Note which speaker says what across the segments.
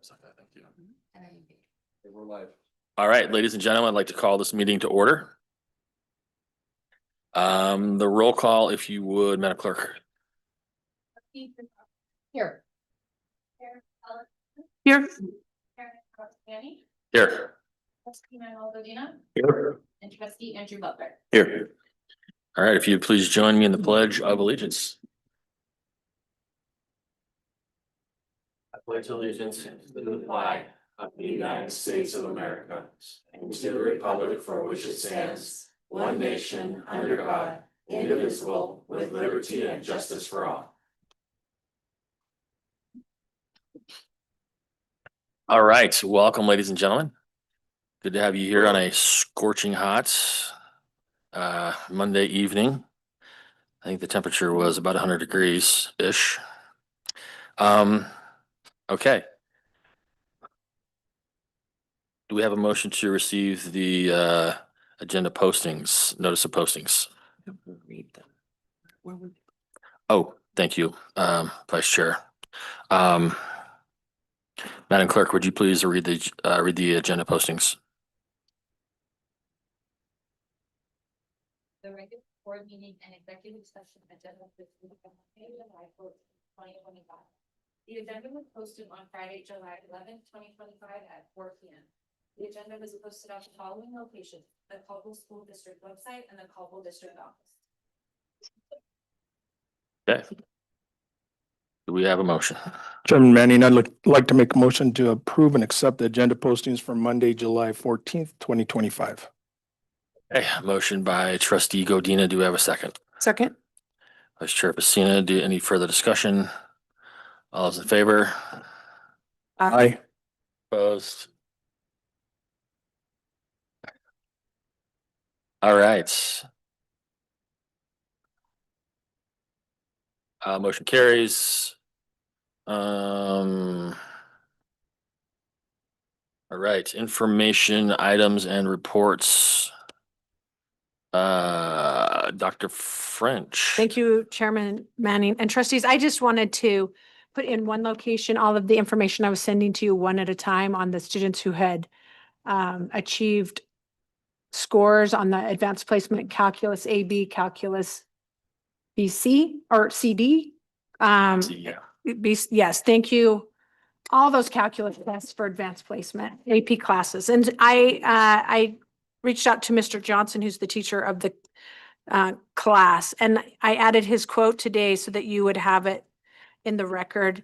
Speaker 1: Thank you. We're live. All right, ladies and gentlemen, I'd like to call this meeting to order. The roll call, if you would, Madam Clerk.
Speaker 2: Here.
Speaker 3: Here.
Speaker 1: Here.
Speaker 2: Trustee Manuel Godina
Speaker 1: Here.
Speaker 2: and trustee Andrew Butler.
Speaker 1: Here. All right, if you'd please join me in the Pledge of Allegiance. I pledge allegiance to the flag of the United States of America and to the republic for which it stands, one nation, under God, indivisible, with liberty and justice for all. All right, welcome, ladies and gentlemen. Good to have you here on a scorching hot Monday evening. I think the temperature was about 100 degrees-ish. Okay. Do we have a motion to receive the agenda postings, notice of postings?
Speaker 3: Read them.
Speaker 1: Oh, thank you, Vice Chair. Madam Clerk, would you please read the agenda postings?
Speaker 2: The regular board meeting and executive session agenda for July 4th, 2025. The agenda was posted on Friday, July 11th, 2025 at 4 p.m. The agenda was posted on the following locations: the Caldwell School District website and the Caldwell District office.
Speaker 1: Okay. Do we have a motion?
Speaker 4: Chairman Manning, I'd like to make a motion to approve and accept the agenda postings for Monday, July 14th, 2025.
Speaker 1: Okay, motion by Trustee Godina. Do we have a second?
Speaker 3: Second.
Speaker 1: Vice Chair Pacina, do any further discussion? All those in favor?
Speaker 4: Aye.
Speaker 1: Opposed? All right. Motion carries. All right, information, items and reports. Dr. French.
Speaker 3: Thank you, Chairman Manning and trustees. I just wanted to put in one location all of the information I was sending to you one at a time on the students who had achieved scores on the advanced placement calculus AB, calculus BC or CD.
Speaker 1: Yeah.
Speaker 3: Yes, thank you. All those calculus tests for advanced placement, AP classes. And I reached out to Mr. Johnson, who's the teacher of the class, and I added his quote today so that you would have it in the record.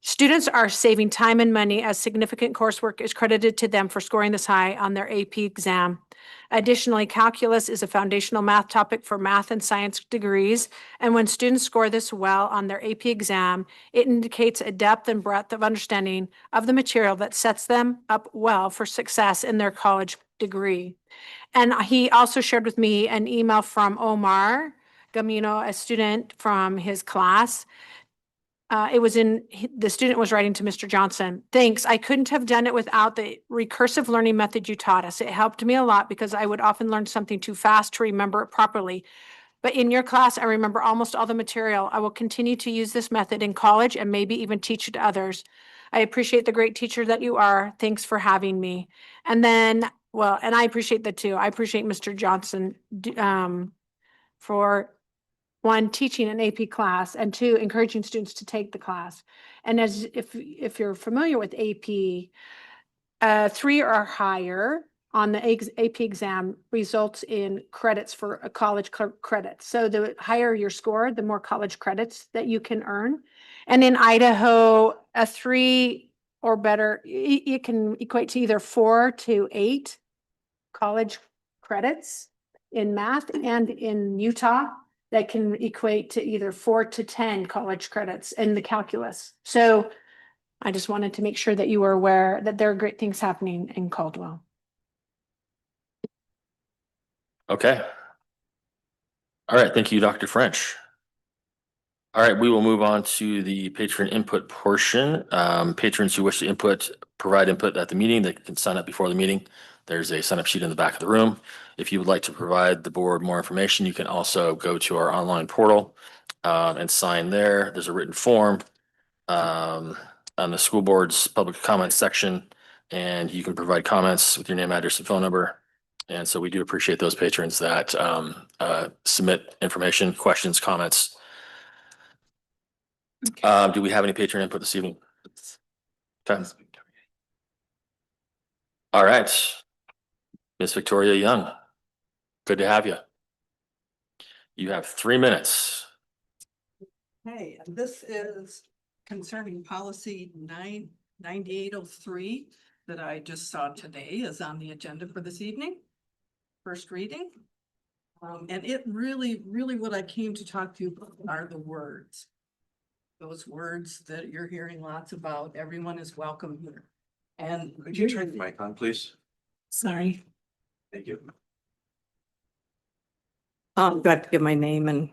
Speaker 3: Students are saving time and money as significant coursework is credited to them for scoring this high on their AP exam. Additionally, calculus is a foundational math topic for math and science degrees, and when students score this well on their AP exam, it indicates a depth and breadth of understanding of the material that sets them up well for success in their college degree. And he also shared with me an email from Omar Gamino, a student from his class. The student was writing to Mr. Johnson. Thanks. I couldn't have done it without the recursive learning method you taught us. It helped me a lot because I would often learn something too fast to remember it properly. But in your class, I remember almost all the material. I will continue to use this method in college and maybe even teach it to others. I appreciate the great teacher that you are. Thanks for having me. And then, well, and I appreciate that too. I appreciate Mr. Johnson for one, teaching an AP class, and two, encouraging students to take the class. And as if you're familiar with AP, 3 or higher on the AP exam results in credits for a college credit. So the higher your score, the more college credits that you can earn. And in Idaho, a 3 or better, it can equate to either 4 to 8 college credits in math, and in Utah, that can equate to either 4 to 10 college credits in the calculus. So I just wanted to make sure that you were aware that there are great things happening in Caldwell.
Speaker 1: Okay. All right, thank you, Dr. French. All right, we will move on to the patron input portion. Patrons who wish to provide input at the meeting, they can sign up before the meeting. There's a sign up sheet in the back of the room. If you would like to provide the board more information, you can also go to our online portal and sign there. There's a written form. on the school board's public comment section, and you can provide comments with your name, address, and phone number. And so we do appreciate those patrons that submit information, questions, comments. Do we have any patron input this evening? Okay. All right. Miss Victoria Young, good to have you. You have 3 minutes.
Speaker 5: Hey, this is concerning policy 9803 that I just saw today is on the agenda for this evening. First reading. And it really what I came to talk to you about are the words. Those words that you're hearing lots about, everyone is welcome here. And
Speaker 6: Could you turn the mic on, please?
Speaker 5: sorry,
Speaker 6: Thank you.
Speaker 5: do I have to give my name and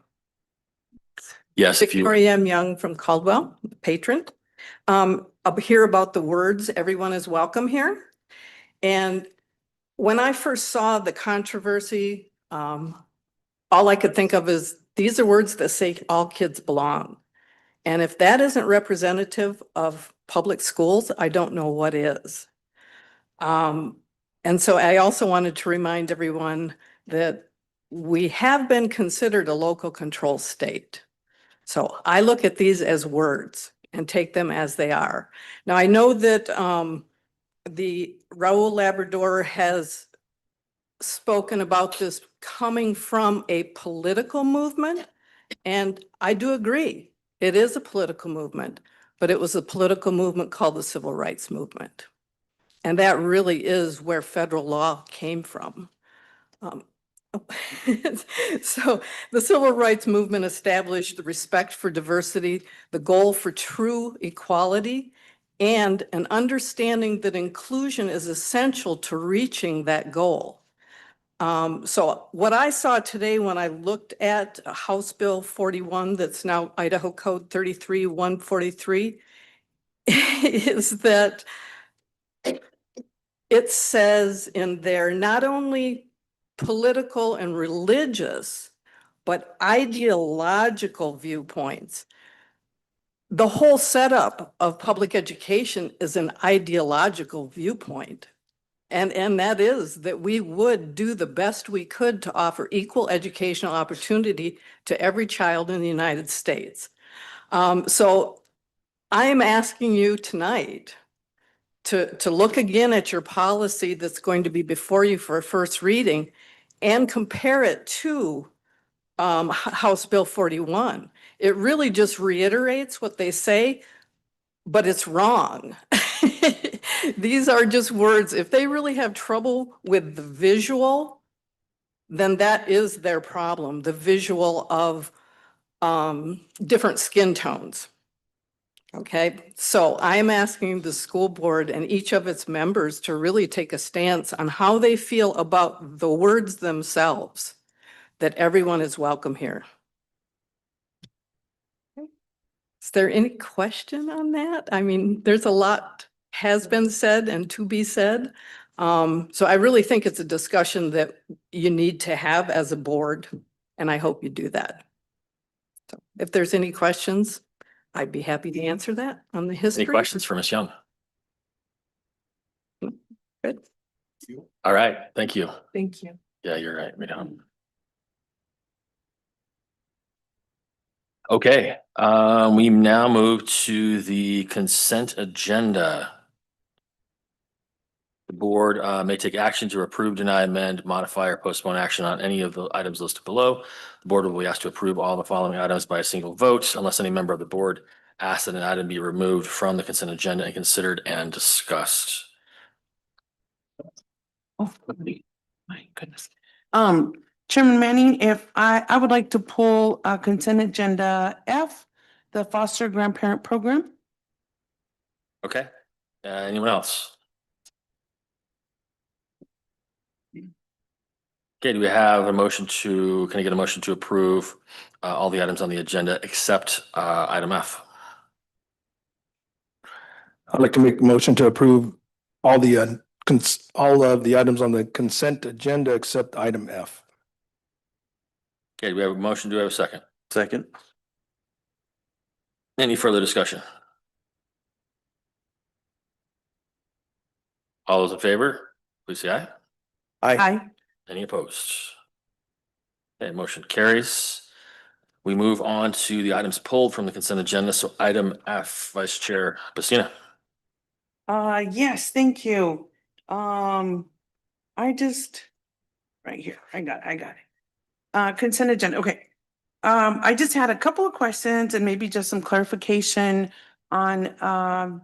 Speaker 1: Yes, if you,
Speaker 5: Victoria M. Young from Caldwell, patron. Up here about the words, everyone is welcome here. And when I first saw the controversy, all I could think of is these are words that say all kids belong. And if that isn't representative of public schools, I don't know what is. And so I also wanted to remind everyone that we have been considered a local control state. So I look at these as words and take them as they are. Now, I know that the Raul Labrador has spoken about this coming from a political movement, and I do agree. It is a political movement, but it was a political movement called the Civil Rights Movement. And that really is where federal law came from. So the Civil Rights Movement established the respect for diversity, the goal for true equality, and an understanding that inclusion is essential to reaching that goal. So what I saw today when I looked at House Bill 41, that's now Idaho Code 33-143, is that it says in there, not only political and religious, but ideological viewpoints. The whole setup of public education is an ideological viewpoint. And that is that we would do the best we could to offer equal educational opportunity to every child in the United States. So I am asking you tonight to look again at your policy that's going to be before you for a first reading and compare it to House Bill 41. It really just reiterates what they say, but it's wrong. These are just words. If they really have trouble with the visual, then that is their problem, the visual of different skin tones. Okay, so I am asking the school board and each of its members to really take a stance on how they feel about the words themselves, that everyone is welcome here. Is there any question on that? I mean, there's a lot has been said and to be said. So I really think it's a discussion that you need to have as a board, and I hope you do that. So if there's any questions, I'd be happy to answer that on the history.
Speaker 1: any questions for Ms. Young?
Speaker 5: Good,
Speaker 1: All right, thank you.
Speaker 5: thank you.
Speaker 1: Yeah, you're right, right on. Okay, we now move to the consent agenda. The board may take action to approve, deny, amend, modify, or postpone action on any of the items listed below. The board will be asked to approve all the following items by a single vote unless any member of the board asks that an item be removed from the consent agenda and considered and discussed.
Speaker 7: Oh, my goodness. Chairman Manning, if I would like to pull consent agenda F, the foster grandparent program.
Speaker 1: Okay, anyone else? Okay, do we have a motion to, can I get a motion to approve all the items on the agenda except item F?
Speaker 4: I'd like to make a motion to approve all the all of the items on the consent agenda except item F.
Speaker 1: Okay, do we have a motion? Do we have a second?
Speaker 6: Second.
Speaker 1: Any further discussion? All those in favor, please say aye.
Speaker 7: Aye.
Speaker 1: Any opposed? Okay, motion carries. We move on to the items pulled from the consent agenda. So item F, Vice Chair Pacina.
Speaker 7: Yes, thank you. I just, right here, I got it. Consent agenda, okay. I just had a couple of questions and maybe just some clarification on,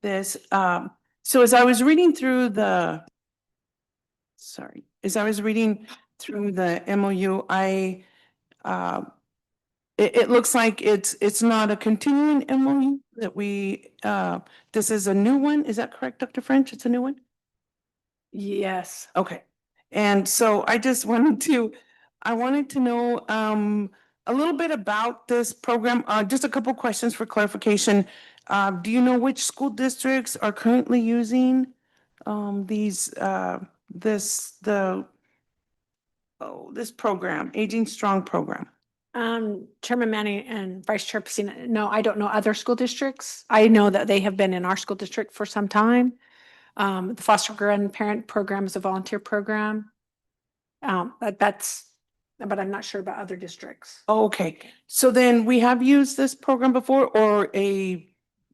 Speaker 7: this. So as I was reading through the, as I was reading through the MOU, it looks like it's not a continuing MOU that this is a new one. Is that correct, Dr. French? It's a new one?
Speaker 3: Yes.
Speaker 7: Okay. And so I wanted to know, a little bit about this program, just a couple questions for clarification. Do you know which school districts are currently using, this program, Aging Strong program?
Speaker 3: Chairman Manning and Vice Chair Pacina, no, I don't know other school districts. I know that they have been in our school district for some time. The foster grandparent program is a volunteer program. But I'm not sure about other districts.
Speaker 7: Okay, so then we have used this program before or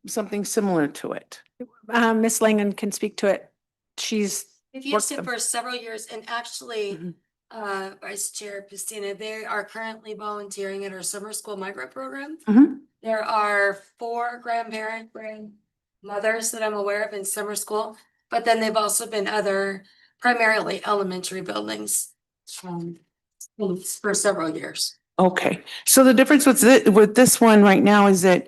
Speaker 7: something similar to it?
Speaker 3: Ms. Langen can speak to it. She's
Speaker 8: We've
Speaker 3: worked
Speaker 8: used it
Speaker 3: them.
Speaker 8: for several years and actually,
Speaker 7: Mhm.
Speaker 8: Vice Chair Pistina, they are currently volunteering at our summer school migrant program.
Speaker 7: Mhm.
Speaker 8: There are 4 grandmothers that I'm aware of in summer school, but then they've also been other primarily elementary buildings. For several years.
Speaker 7: Okay, so the difference with this one right now is that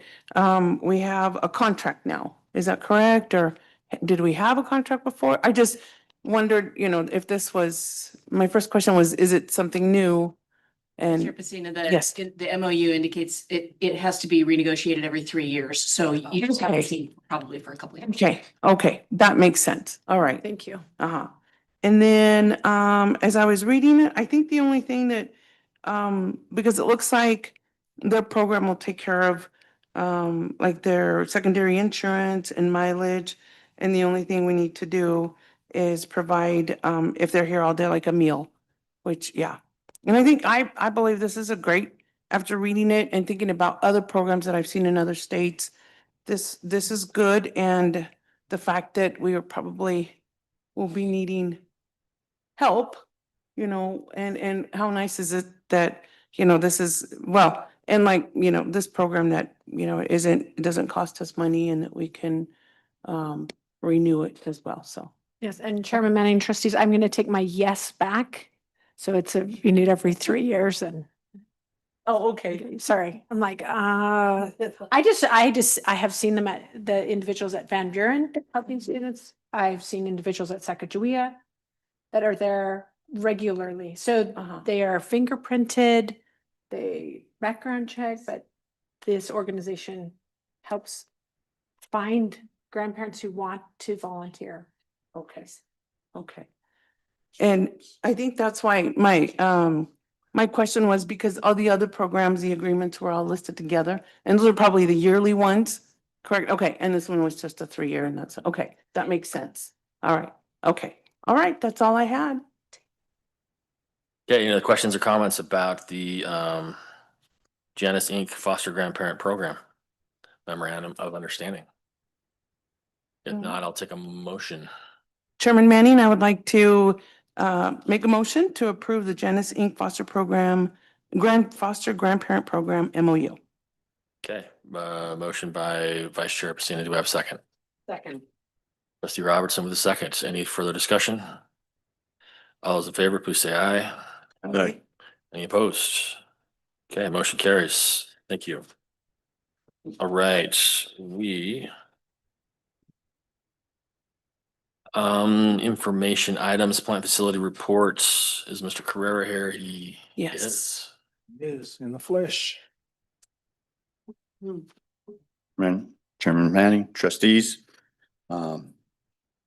Speaker 7: we have a contract now. Is that correct? Or did we have a contract before? I just wondered, if this was, my first question was, is it something new?
Speaker 9: Chair
Speaker 7: And
Speaker 9: Pacina,
Speaker 7: Yes.
Speaker 9: the MOU indicates it has to be renegotiated every 3 years, so you just
Speaker 7: Okay.
Speaker 9: haven't seen probably for a couple of years.
Speaker 7: okay, that makes sense. All right.
Speaker 3: Thank you.
Speaker 7: Uh-huh. And then, as I was reading it, I think the only thing that, because it looks like their program will take care of, like their secondary insurance and mileage. And the only thing we need to do is provide, if they're here all day, like a meal, which, yeah. And I think, I believe this is a great, after reading it and thinking about other programs that I've seen in other states, this is good. And the fact that we are probably will be needing help, and how nice is it that, this is, well, and like, this program that, it doesn't cost us money and that we can renew it as well, so.
Speaker 3: Yes, and Chairman Manning, trustees, I'm going to take my yes back. So it's you need every 3 years and,
Speaker 7: Oh, okay.
Speaker 3: sorry, I'm like, I have seen them at the individuals at Van Buren helping students. I've seen individuals at Sacagawea that are there regularly. So
Speaker 7: Uh-huh.
Speaker 3: they are fingerprinted, they background check, but this organization helps find grandparents who want to volunteer.
Speaker 7: Okay. And I think that's why my question was because all the other programs, the agreements were all listed together. And those are probably the yearly ones, correct? Okay, and this one was just a 3-year and that's, okay, that makes sense. All right, okay. All right, that's all I had.
Speaker 1: Okay, any other questions or comments about the Janus Inc. Foster Grandparent Program Memorandum of Understanding? If not, I'll take a motion.
Speaker 7: Chairman Manning, I would like to make a motion to approve the Janus Inc. Foster Grandparent Program MOU.
Speaker 1: Okay, motion by Vice Chair Pacina. Do we have a second?
Speaker 5: Second.
Speaker 1: Trustee Robertson with a second. Any further discussion? All those in favor, please say aye.
Speaker 7: Aye.
Speaker 1: Any opposed? Okay, motion carries. Thank you. All right, information items, plant facility reports. Is Mr. Carrera here? He
Speaker 7: Yes.
Speaker 1: is.
Speaker 4: Is in the flesh.
Speaker 6: Chairman Manning, trustees.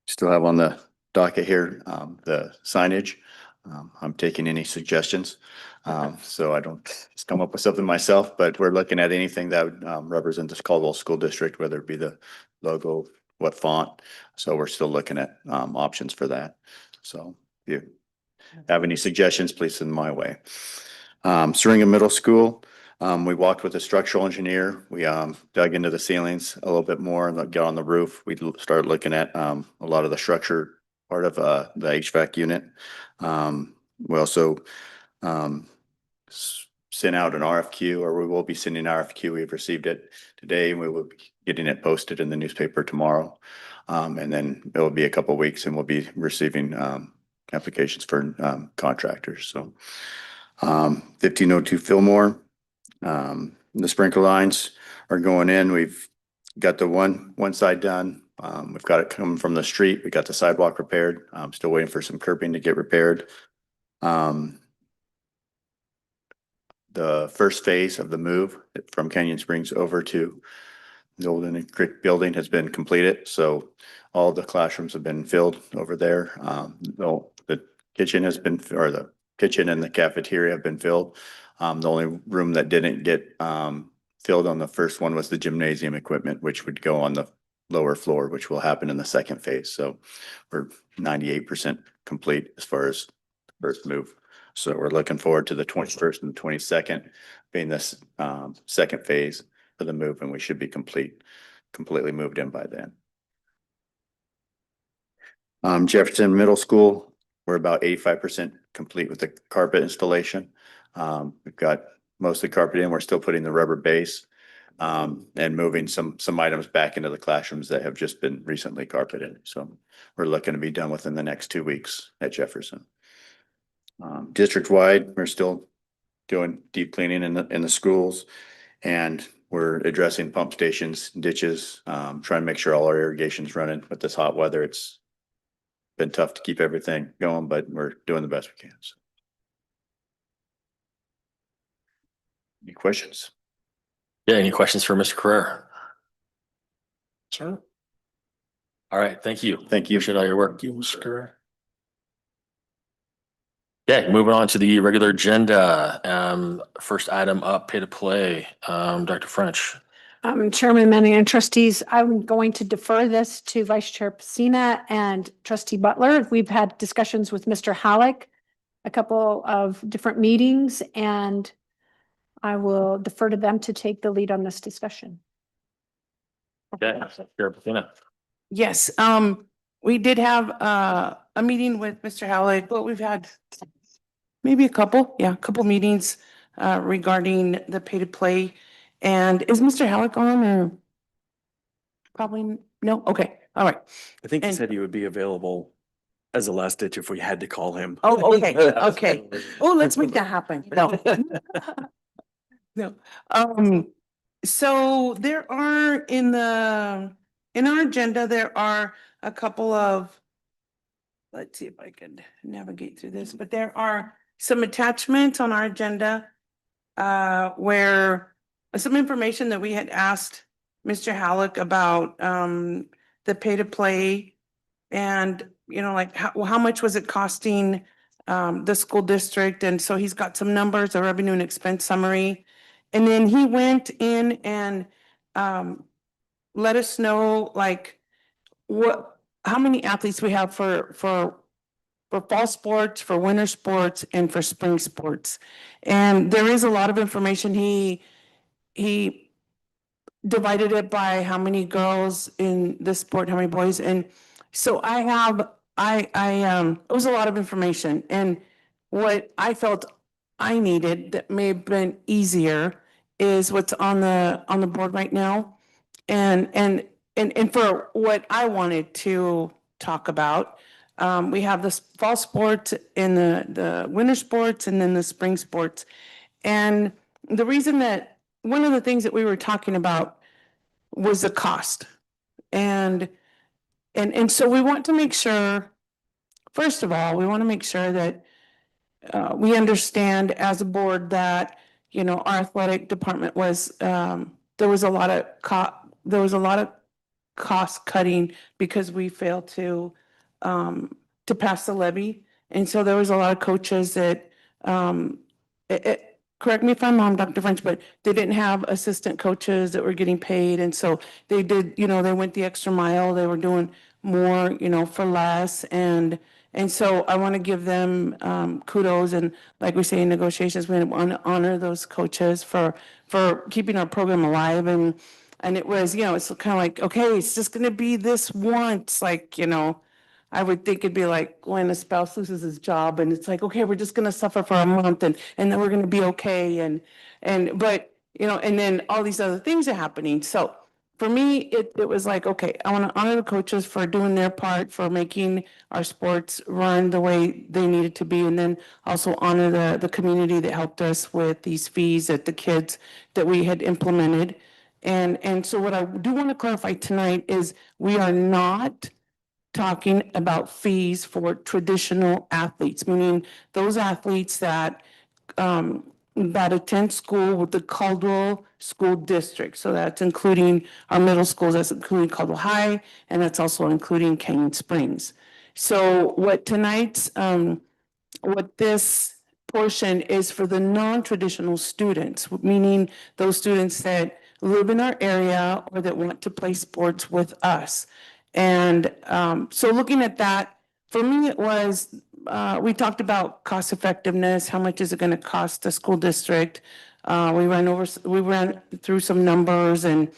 Speaker 6: Still have on the docket here, the signage. I'm taking any suggestions. So I don't just come up with something myself, but we're looking at anything that would represent this Caldwell School District, whether it be the logo, what font. So we're still looking at options for that. So if you have any suggestions, please send them my way. Seringa Middle School, we walked with a structural engineer. We dug into the ceilings a little bit more and got on the roof. We started looking at a lot of the structure part of the HVAC unit. We also sent out an RFQ, or we will be sending an RFQ. We've received it today and we will be getting it posted in the newspaper tomorrow. And then it will be a couple of weeks and we'll be receiving applications for contractors. So 1502 Fillmore, the sprinkler lines are going in. We've got the one side done. We've got it coming from the street. We got the sidewalk repaired. I'm still waiting for some curbing to get repaired. The first phase of the move from Canyon Springs over to the old Indian Creek building has been completed. So all the classrooms have been filled over there. The kitchen has been, or the kitchen and the cafeteria have been filled. The only room that didn't get filled on the first one was the gymnasium equipment, which would go on the lower floor, which will happen in the second phase. So we're 98% complete as far as the first move. So we're looking forward to the 21st and the 22nd being this second phase of the move, and we should be completely moved in by then. Jefferson Middle School, we're about 85% complete with the carpet installation. We've got mostly carpet in. We're still putting the rubber base and moving some items back into the classrooms that have just been recently carpeted. So we're looking to be done within the next 2 weeks at Jefferson. District-wide, we're still doing deep cleaning in the schools, and we're addressing pump stations, ditches, trying to make sure all our irrigation's running. With this hot weather, it's been tough to keep everything going, but we're doing the best we can. So. Any questions?
Speaker 1: Yeah, any questions for Mr. Carrera?
Speaker 4: Sure.
Speaker 1: All right, thank you.
Speaker 6: Thank you.
Speaker 1: Appreciate all your work.
Speaker 4: Thank you, Mr. Carrera.
Speaker 1: Okay, moving on to the regular agenda. First item up, pay to play. Dr. French.
Speaker 3: Chairman, Manning, and trustees, I'm going to defer this to Vice Chair Pacina and Trustee Butler. We've had discussions with Mr. Halleck, a couple of different meetings, and I will defer to them to take the lead on this discussion.
Speaker 1: Okay, Chair Pacina.
Speaker 7: Yes, we did have a meeting with Mr. Halleck, but we've had maybe a couple meetings regarding the pay to play. And is Mr. Halleck on, or probably no? Okay, all right.
Speaker 10: I think he
Speaker 7: And-
Speaker 10: said he would be available as a last ditch if we had to call him.
Speaker 7: Oh, okay, okay. Oh, let's make that happen. No. No. So there are in our agenda, there are a couple of, let's see if I could navigate through this, but there are some attachments on our agenda where some information that we had asked Mr. Halleck about the pay to play, and like how much was it costing the school district? And so he's got some numbers, a revenue and expense summary. And then he went in and let us know like how many athletes we have for fall sports, for winter sports, and for spring sports. And there is a lot of information. He divided it by how many girls in the sport, how many boys. And so it was a lot of information. And what I felt I needed that may have been easier is what's on the board right now. And for what I wanted to talk about, we have the fall sports and the winter sports and then the spring sports. And the reason that one of the things that we were talking about was the cost. And so we want to make sure, first of all, we want to make sure that we understand as a board that, our athletic department was, there was a lot of cost cutting because we failed to pass the levy. And so there was a lot of coaches that correct me if I'm wrong, Dr. French, but they didn't have assistant coaches that were getting paid. And so they did, they went the extra mile. They were doing more, for less. And so I want to give them kudos. And like we say in negotiations, we want to honor those coaches for keeping our program alive. And it was, it's kind of like, okay, it's just going to be this once, like, I would think it'd be like when a spouse loses his job and it's like, okay, we're just gonna suffer for a month and then we're gonna be okay but and then all these other things are happening. So for me, it was like, okay, I want to honor the coaches for doing their part, for making our sports run the way they needed to be, and then also honor the community that helped us with these fees that the kids that we had implemented. And so what I do want to clarify tonight is we are not talking about fees for traditional athletes, meaning those athletes that attend school with the Caldwell School District. So that's including our middle schools, that's including Caldwell High, and that's also including Canyon Springs. So what this portion is for the non-traditional students, meaning those students that live in our area or that want to play sports with us. And so looking at that, for me, it was, we talked about cost effectiveness. How much is it going to cost the school district? We ran through some numbers, and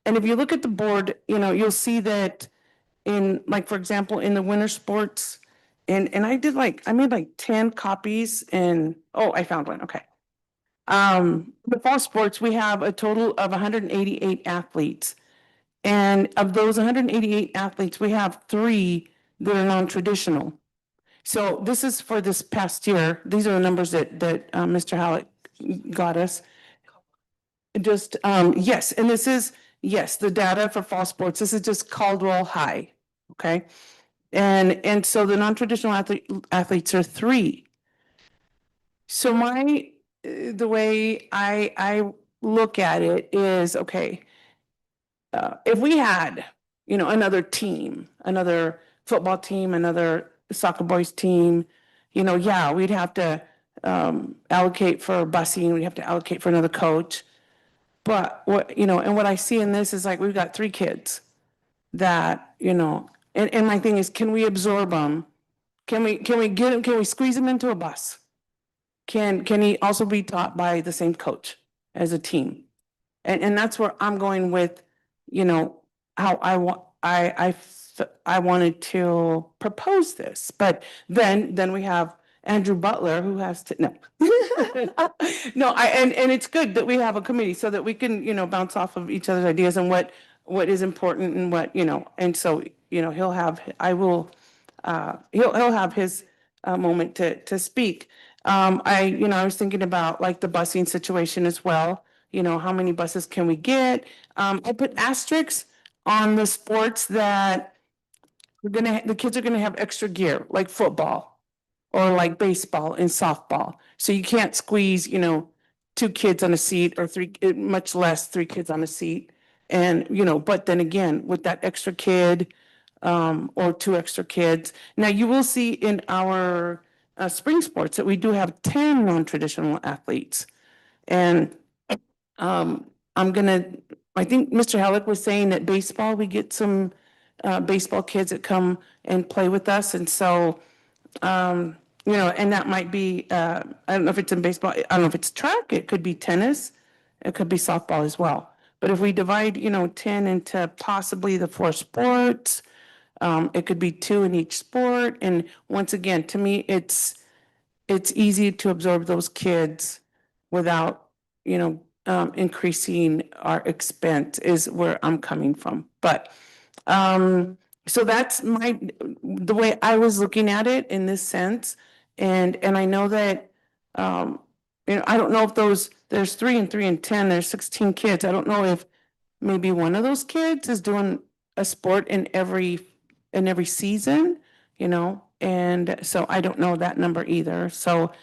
Speaker 7: if you look at the board, you'll see that in, like, for example, in the winter sports, and I made like 10 copies, and I found one. Okay. The fall sports, we have a total of 188 athletes. And of those 188 athletes, we have 3 that are non-traditional. So this is for this past year. These are the numbers that Mr. Halleck got us. Just, yes, and this is, the data for fall sports. This is just Caldwell High, okay? And so the non-traditional athletes are 3. So the way I look at it is, okay, if we had, another team, another football team, another soccer boys team, we'd have to allocate for busing, we'd have to allocate for another coach. But and what I see in this is like, we've got 3 kids that, and my thing is, can we absorb them? Can we get them, can we squeeze them into a bus? Can he also be taught by the same coach as a team? And that's where I'm going with, how I wanted to propose this, but then we have Andrew Butler who has to, no. And it's good that we have a committee so that we can, bounce off of each other's ideas and what is important and what, and so, he'll have his moment to speak. I was thinking about like the busing situation as well. How many buses can we get? I put asterisks on the sports that the kids are gonna have extra gear, like football or like baseball and softball. So you can't squeeze, 2 kids on a seat or 3, much less 3 kids on a seat. And, but then again, with that extra kid, or 2 extra kids. Now you will see in our spring sports that we do have 10 non-traditional athletes. And I think Mr. Halleck was saying that baseball, we get some baseball kids that come and play with us. And so, and that might be, I don't know if it's in baseball, I don't know if it's track, it could be tennis, it could be softball as well. But if we divide, 10 into possibly the 4 sports, it could be 2 in each sport. And once again, to me, it's easy to absorb those kids without, increasing our expense is where I'm coming from. But, so that's the way I was looking at it in this sense. And I know that, I don't know if there's 3 and 3 and 10, there's 16 kids. I don't know if maybe one of those kids is doing a sport in every season, and so I don't know that number either. So,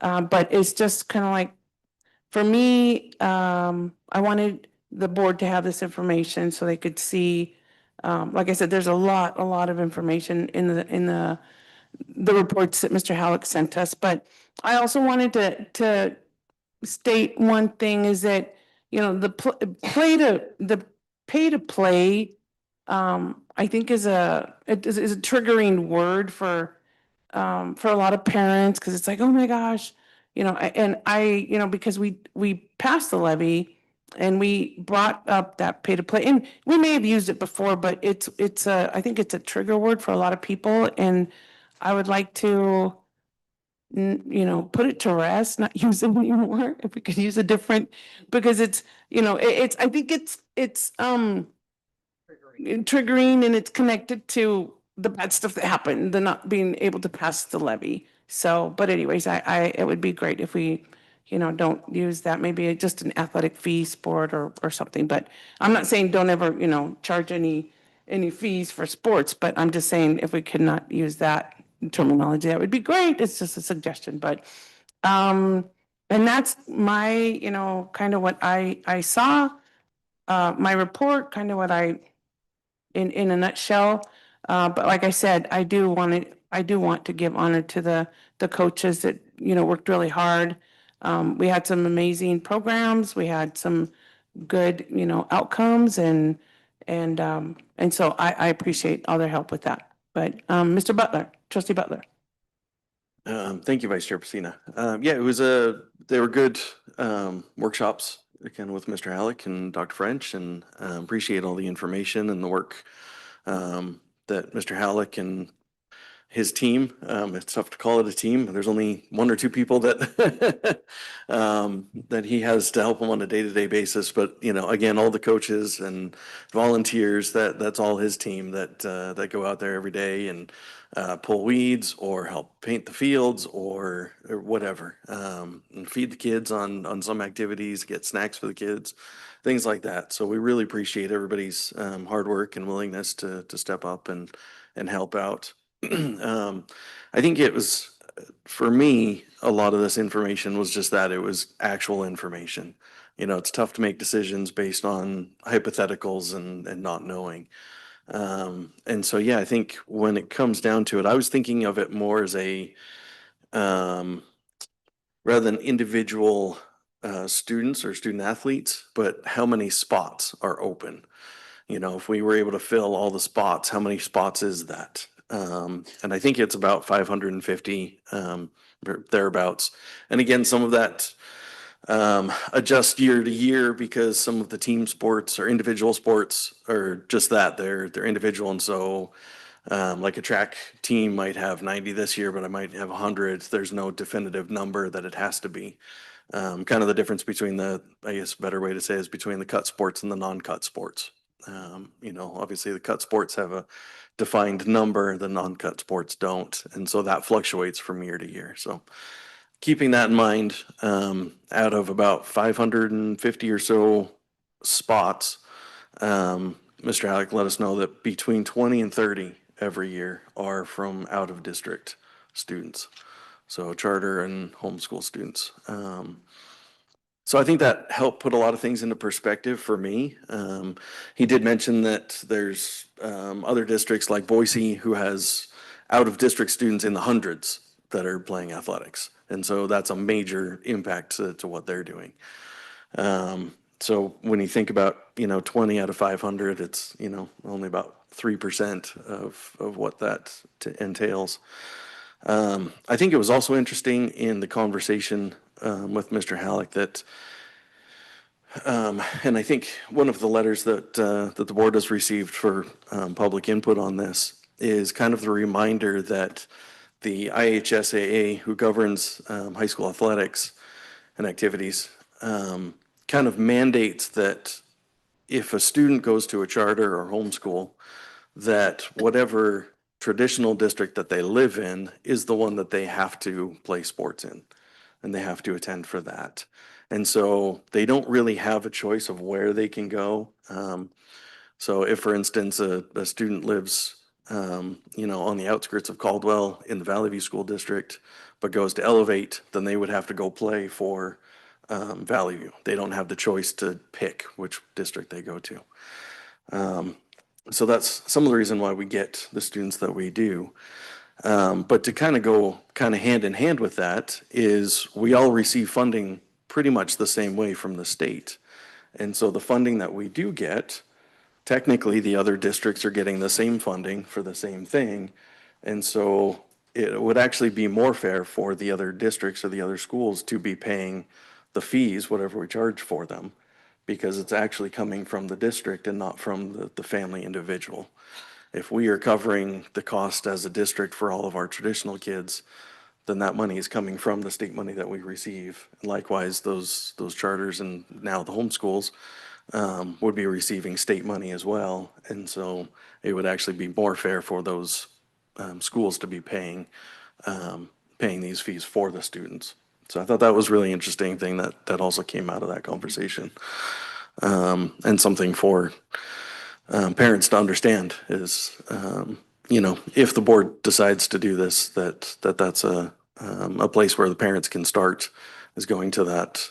Speaker 7: but it's just kind of like, for me, I wanted the board to have this information so they could see, like I said, there's a lot of information in the reports that Mr. Halleck sent us, but I also wanted to state one thing is that, you know, the pay to play, I think is is a triggering word for a lot of parents, because it's like, oh my gosh, you know, and I, you know, because we passed the levy and we brought up that pay to play, and we may have used it before, but I think it's a trigger word for a lot of people, and I would like to, you know, put it to rest, not use it anymore. If we could use a different, because it's, you know, I think it's triggering, and it's connected to the bad stuff that happened, the not being able to pass the levy. So, but anyways, it would be great if we, you know, don't use that, maybe just an athletic fee sport or something, but I'm not saying don't ever, you know, charge any fees for sports, but I'm just saying if we could not use that terminology, that would be great. It's just a suggestion, but, and that's my, you know, kind of what I saw, my report, kind of what in a nutshell. But like I said, I do want to give honor to the coaches that, you know, worked really hard. We had some amazing programs. We had some good, you know, outcomes, and so I appreciate all their help with that. But, Mr. Butler, Trustee Butler.
Speaker 10: Thank you, Vice Chair Pacina. Yeah, they were good workshops, again, with Mr. Halleck and Dr. French, and appreciate all the information and the work that Mr. Halleck and his team, it's tough to call it a team. There's only one or two people that that he has to help him on a day-to-day basis. But, you know, again, all the coaches and volunteers, that's all his team that go out there every day and pull weeds or help paint the fields or whatever, and feed the kids on some activities, get snacks for the kids, things like that. So we really appreciate everybody's hard work and willingness to step up and help out. I think it was, for me, a lot of this information was just that it was actual information. You know, it's tough to make decisions based on hypotheticals and not knowing. And so, yeah, I think when it comes down to it, I was thinking of it more as rather than individual students or student athletes, but how many spots are open. You know, if we were able to fill all the spots, how many spots is that? And I think it's about 550, thereabouts. And again, some of that adjust year to year because some of the team sports or individual sports are just that, they're individual. And so like a track team might have 90 this year, but I might have 100. There's no definitive number that it has to be. Kind of the difference between I guess a better way to say is between the cut sports and the non-cut sports. You know, obviously the cut sports have a defined number, the non-cut sports don't. And so that fluctuates from year to year. So keeping that in mind, out of about 550 or so spots, Mr. Halleck let us know that between 20 and 30 every year are from out of district students. So charter and homeschool students. So I think that helped put a lot of things into perspective for me. He did mention that there's other districts like Boise who has out of district students in the hundreds that are playing athletics. And so that's a major impact to what they're doing. So when you think about, you know, 20 out of 500, it's, you know, only about 3% of what that entails. I think it was also interesting in the conversation with Mr. Halleck that, and I think one of the letters that the board has received for public input on this is kind of the reminder that the IHSAA, who governs high school athletics and activities, kind of mandates that if a student goes to a charter or homeschool, that whatever traditional district that they live in is the one that they have to play sports in, and they have to attend for that. And so they don't really have a choice of where they can go. So if, for instance, a student lives, you know, on the outskirts of Caldwell in the Valley View School District, but goes to Elevate, then they would have to go play for Valley View. They don't have the choice to pick which district they go to. So that's some of the reason why we get the students that we do. But to kind of go hand in hand with that is we all receive funding pretty much the same way from the state. And so the funding that we do get, technically, the other districts are getting the same funding for the same thing. And so it would actually be more fair for the other districts or the other schools to be paying the fees, whatever we charge for them, because it's actually coming from the district and not from the family individual. If we are covering the cost as a district for all of our traditional kids, then that money is coming from the state money that we receive. And likewise, those charters and now the homeschools would be receiving state money as well. And so it would actually be more fair for those schools to be paying these fees for the students. So I thought that was really interesting thing that also came out of that conversation. And something for parents to understand is, you know, if the board decides to do this, that's a place where the parents can start, is going to that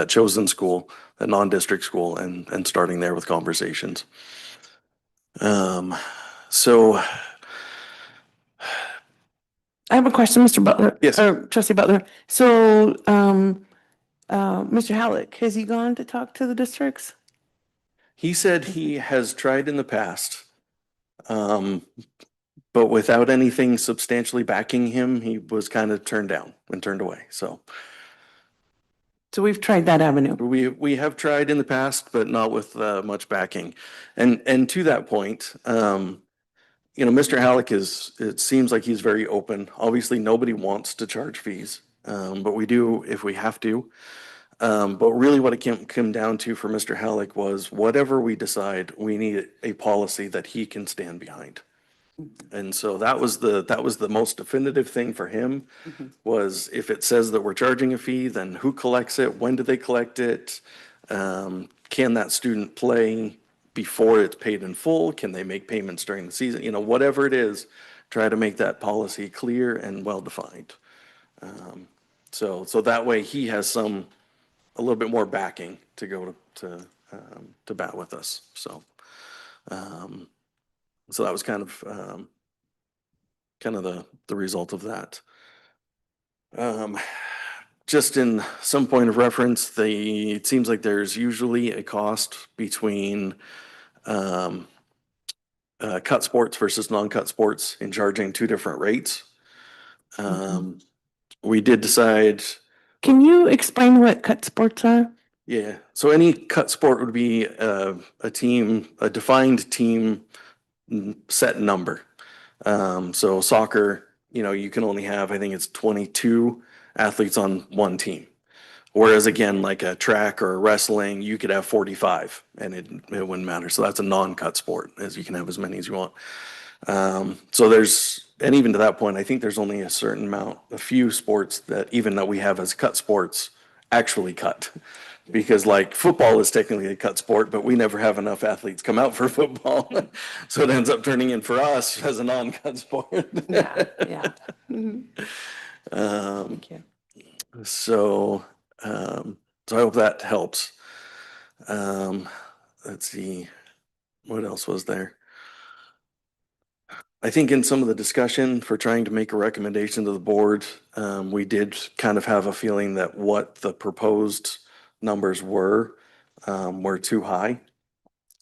Speaker 10: chosen school, that non-district school, and starting there with conversations. So
Speaker 7: I have a question, Mr. Butler.
Speaker 10: Yes.
Speaker 7: Or Trustee Butler. So, Mr. Halleck, has he gone to talk to the districts?
Speaker 10: he said he has tried in the past, but without anything substantially backing him, he was kind of turned down and turned away. So
Speaker 7: So we've tried that avenue.
Speaker 10: we have tried in the past, but not with much backing. And to that point, you know, Mr. Halleck it seems like he's very open. Obviously, nobody wants to charge fees, but we do if we have to. But really what it came down to for Mr. Halleck was whatever we decide, we need a policy that he can stand behind. And so that was the most definitive thing for him, was if it says that we're charging a fee, then who collects it? When do they collect it? Can that student play before it's paid in full? Can they make payments during the season? You know, whatever it is, try to make that policy clear and well-defined. So that way he has a little bit more backing to go to bat with us. So that was kind of the result of that. Just in some point of reference, it seems like there's usually a cost between cut sports versus non-cut sports in charging two different rates. We did decide.
Speaker 7: Can you explain what cut sports are?
Speaker 10: Yeah, so any cut sport would be a defined team set number. So soccer, you know, you can only have, I think it's 22 athletes on one team. Whereas again, like a track or wrestling, you could have 45 and it wouldn't matter. So that's a non-cut sport, as you can have as many as you want. And even to that point, I think there's only a few sports that we have as cut sports actually cut. Because like football is technically a cut sport, but we never have enough athletes come out for football. So it ends up turning in for us as a non-cut sport.
Speaker 7: Yeah.
Speaker 10: Thank you. So I hope that helps. Let's see, what else was there? I think in some of the discussion for trying to make a recommendation to the board, we did kind of have a feeling that what the proposed numbers were too high.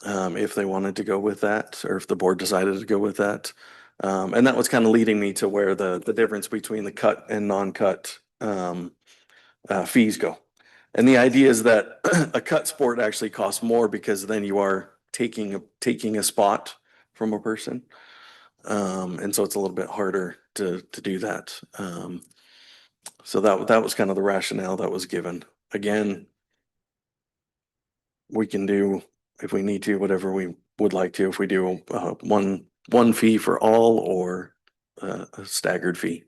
Speaker 10: If they wanted to go with that, or if the board decided to go with that. And that was kind of leading me to where the difference between the cut and non-cut fees go. And the idea is that a cut sport actually costs more because then you are taking a spot from a person. And so it's a little bit harder to do that. So that was kind of the rationale that was given. Again, we can do, if we need to, whatever we would like to, if we do one fee for all or a staggered fee.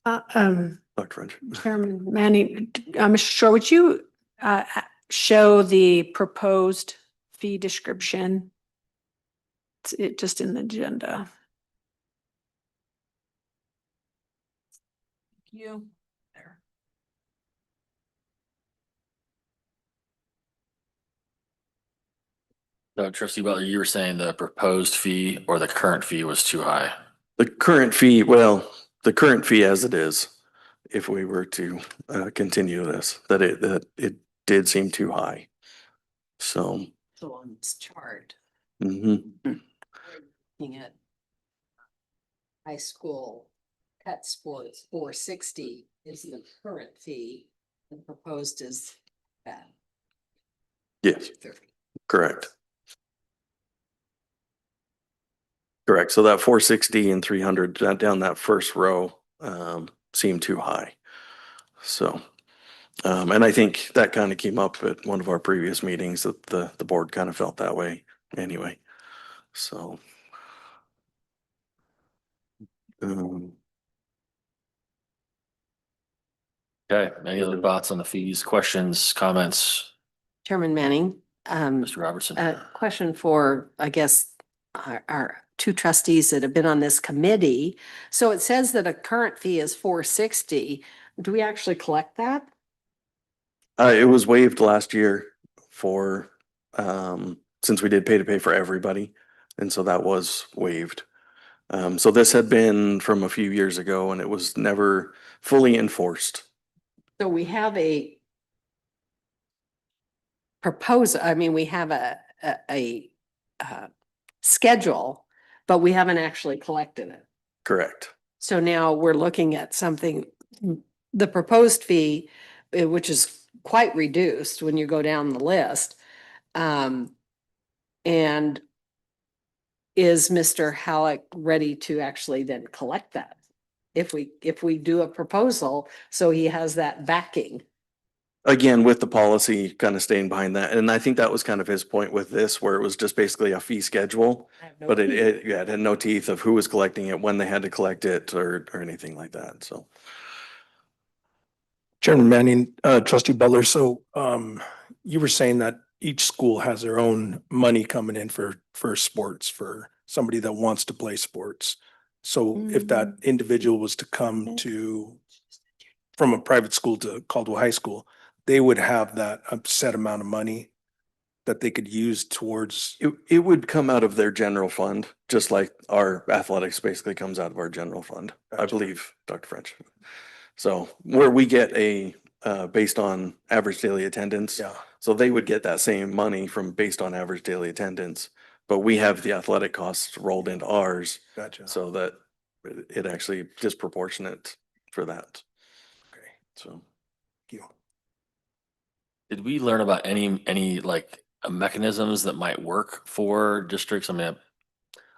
Speaker 10: Dr. French.
Speaker 3: Chairman Manning, Mr. Shore, would you show the proposed fee description? It's just in the agenda. Thank you. There.
Speaker 1: No, Trustee Butler, you were saying the proposed fee or the current fee was too high.
Speaker 10: The current fee as it is if we were to continue this, that it did seem too high. So,
Speaker 9: So on this chart,
Speaker 10: mhm.
Speaker 9: looking at high school pet sports, 460 is the current fee, and proposed is that
Speaker 10: Yes,
Speaker 9: 30.
Speaker 10: correct. Correct. So that 460 and 300 down that first row seemed too high. So, and I think that kind of came up at one of our previous meetings that the board kind of felt that way anyway. So.
Speaker 1: Okay, any other thoughts on the fees, questions, comments,
Speaker 9: Chairman Manning,
Speaker 1: Mr. Robertson?
Speaker 9: a question for, I guess, our two trustees that have been on this committee. So it says that a current fee is 460. Do we actually collect that?
Speaker 10: It was waived last year for, since we did pay to pay for everybody. And so that was waived. So this had been from a few years ago and it was never fully enforced.
Speaker 9: So we have a proposal, I mean, we have a schedule, but we haven't actually collected it.
Speaker 10: Correct.
Speaker 9: So now we're looking at something, the proposed fee, which is quite reduced when you go down the list. And is Mr. Halleck ready to actually then collect that? If we do a proposal, so he has that backing.
Speaker 10: Again, with the policy kind of staying behind that. And I think that was kind of his point with this, where it was just basically a fee schedule.
Speaker 9: I have no
Speaker 10: But
Speaker 9: clue.
Speaker 10: it had no teeth of who was collecting it, when they had to collect it or anything like that. So.
Speaker 4: Chairman Manning, trustee Butler, so you were saying that each school has their own money coming in for sports, for somebody that wants to play sports. So if that individual was to come from a private school to Caldwell High School, they would have that set amount of money that they could use towards.
Speaker 10: It would come out of their general fund, just like our athletics basically comes out of our general fund, I
Speaker 4: Gotcha.
Speaker 10: believe, Dr. French. So where we get based on average daily attendance.
Speaker 4: Yeah,
Speaker 10: So they would get that same money from based on average daily attendance, but we have the athletic costs rolled into ours
Speaker 4: gotcha.
Speaker 10: so that it actually disproportionate for that.
Speaker 4: Okay,
Speaker 10: So.
Speaker 4: thank you.
Speaker 1: Did we learn about any like mechanisms that might work for districts? I mean,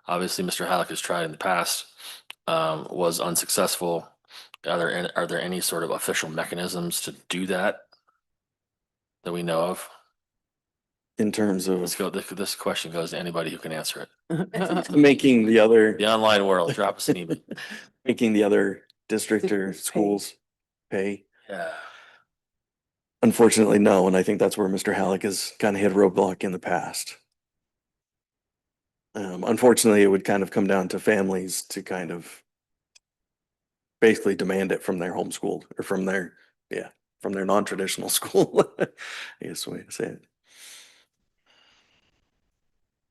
Speaker 1: obviously, Mr. Halleck has tried in the past, was unsuccessful. Are there any sort of official mechanisms to do that we know of?
Speaker 10: In terms
Speaker 1: Let's
Speaker 10: of
Speaker 1: go. This question goes to anybody who can answer it.
Speaker 10: making the other.
Speaker 1: The online world, drop us an email.
Speaker 10: Making the other district or
Speaker 9: Districts pay.
Speaker 10: schools pay.
Speaker 1: Yeah.
Speaker 10: Unfortunately, no, and I think that's where Mr. Halleck has kind of hit a roadblock in the past. Unfortunately, it would kind of come down to families to kind of basically demand it from their homeschooled or from their non-traditional school. I guess the way to say it.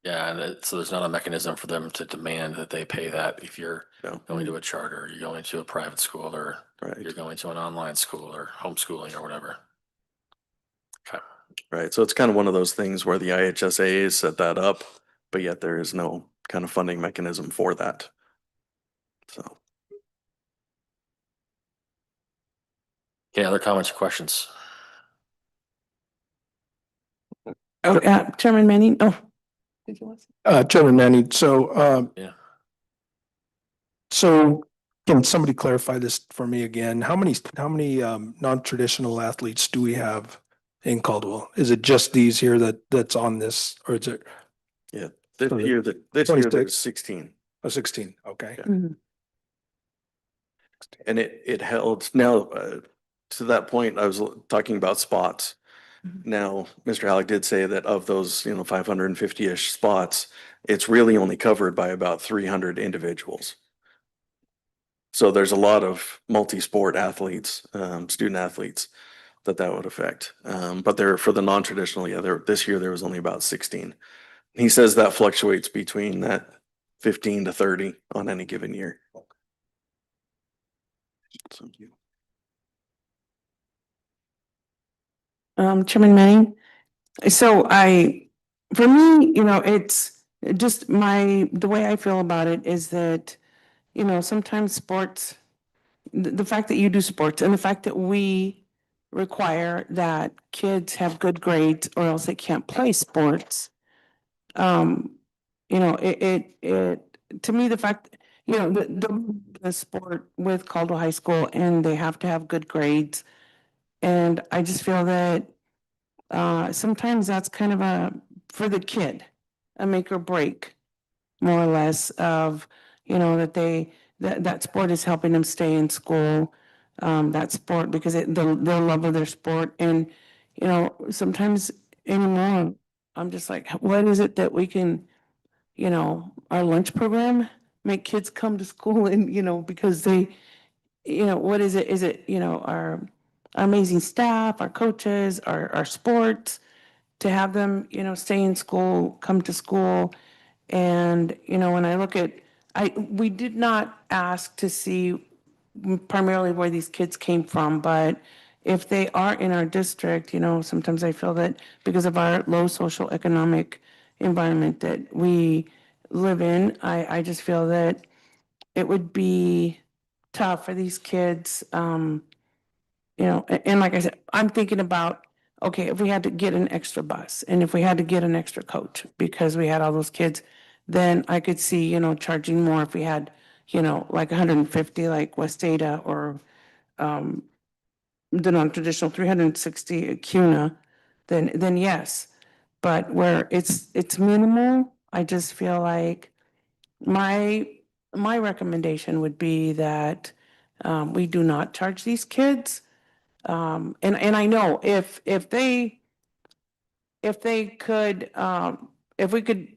Speaker 1: Yeah, and so there's not a mechanism for them to demand that they pay that if you're
Speaker 10: No,
Speaker 1: going to a charter, you're going to a private school, or
Speaker 10: right,
Speaker 1: you're going to an online school or homeschooling or whatever. Okay.
Speaker 10: right. So it's kind of one of those things where the IHSA has set that up, but yet there is no kind of funding mechanism for that. So.
Speaker 1: Okay, other comments or questions?
Speaker 7: Oh, Chairman Manning, oh. Did you want to-
Speaker 4: Chairman Manning, so
Speaker 1: Yeah.
Speaker 4: so can somebody clarify this for me again? How many non-traditional athletes do we have in Caldwell? Is it just these here that's on this, or is it
Speaker 10: This
Speaker 4: So the
Speaker 10: year, this year
Speaker 4: 26.
Speaker 10: there's 16.
Speaker 4: 16? Okay.
Speaker 10: Yeah.
Speaker 7: Mhm.
Speaker 10: And it held, now, to that point, I was talking about spots.
Speaker 7: Mhm.
Speaker 10: Now, Mr. Halleck did say that of those, 550-ish spots, it's really only covered by about 300 individuals. So there's a lot of multi-sport athletes, student athletes that would affect. But there, for the non-traditional, this year there was only about 16. He says that fluctuates between that 15 to 30 on any given year. So,
Speaker 7: Chairman Manning. So for me, it's just the way I feel about it is that, sometimes sports, the fact that you do sports and the fact that we require that kids have good grades or else they can't play sports. Um, to me, the fact, the sport with Caldwell High School and they have to have good grades. And I just feel that sometimes that's kind of for the kid, a make or break, more or less of, that sport is helping them stay in school. That sport, because the love of their sport. And, sometimes anymore, I'm just like, what is it that we can, our lunch program, make kids come to school and, because they, what is it? Is it, our amazing staff, our coaches, our sports, to have them, stay in school, come to school. And, when I look at, we did not ask to see primarily where these kids came from, but if they are in our district, sometimes I feel that because of our low social economic environment that we live in, I just feel that it would be tough for these kids, and like I said, I'm thinking about, okay, if we had to get an extra bus and if we had to get an extra coach because we had all those kids, then I could see, charging more if we had, like 150 like West Ada or the non-traditional 360 at CUNA, then yes. But where it's minimal, I just feel like my recommendation would be that we do not charge these kids. And I know if they could, if we could,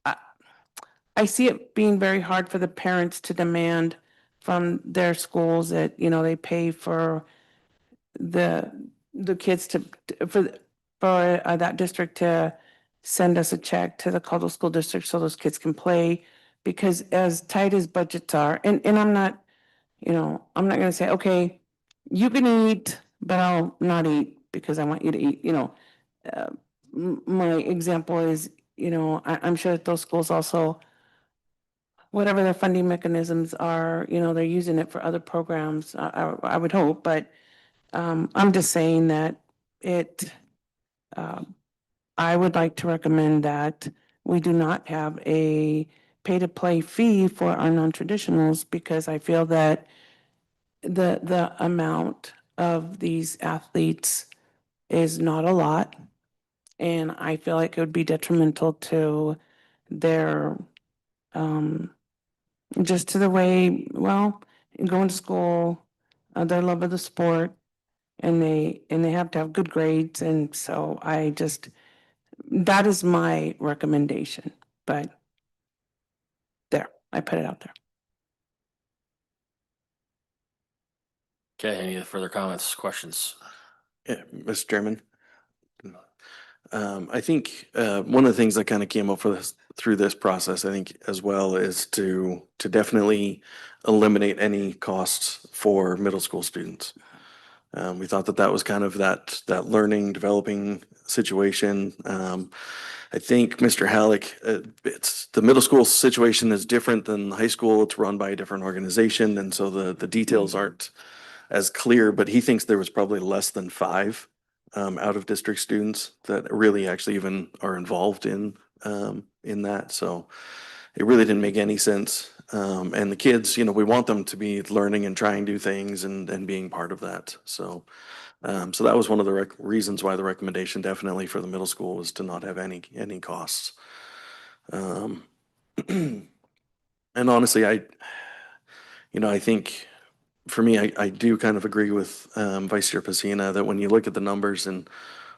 Speaker 7: I, I see it being very hard for the parents to demand from their schools that, they pay for the kids for that district to send us a check to the Caldwell School District so those kids can play. Because as tight as budgets are, and I'm not, I'm not gonna say, okay, you can eat, but I'll not eat because I want you to eat, my example is, I'm sure that those schools also, whatever their funding mechanisms are, they're using it for other programs, I would hope, but I'm just saying that um, I would like to recommend that we do not have a pay-to-play fee for our non-traditionals because I feel that the amount of these athletes is not a lot. And I feel like it would be detrimental to their, just to the way, well, going to school, their love of the sport, and they have to have good grades. And so that is my recommendation, but there, I put it out there.
Speaker 1: Okay, any further comments, questions?
Speaker 10: Yeah, Mr. Chairman. I think one of the things that kind of came up through this process, I think as well, is to definitely eliminate any costs for middle school students. We thought that was kind of that learning, developing situation. I think Mr. Halleck, it's the middle school situation is different than high school. It's run by a different organization, and so the details aren't as clear. But he thinks there was probably less than 5 out of district students that really actually even are involved in that. So it really didn't make any sense. And the kids, we want them to be learning and trying new things and being part of that. So so that was one of the reasons why the recommendation definitely for the middle school was to not have any costs. And honestly, I think for me, I do kind of agree with Vice Chair Pacina that when you look at the numbers and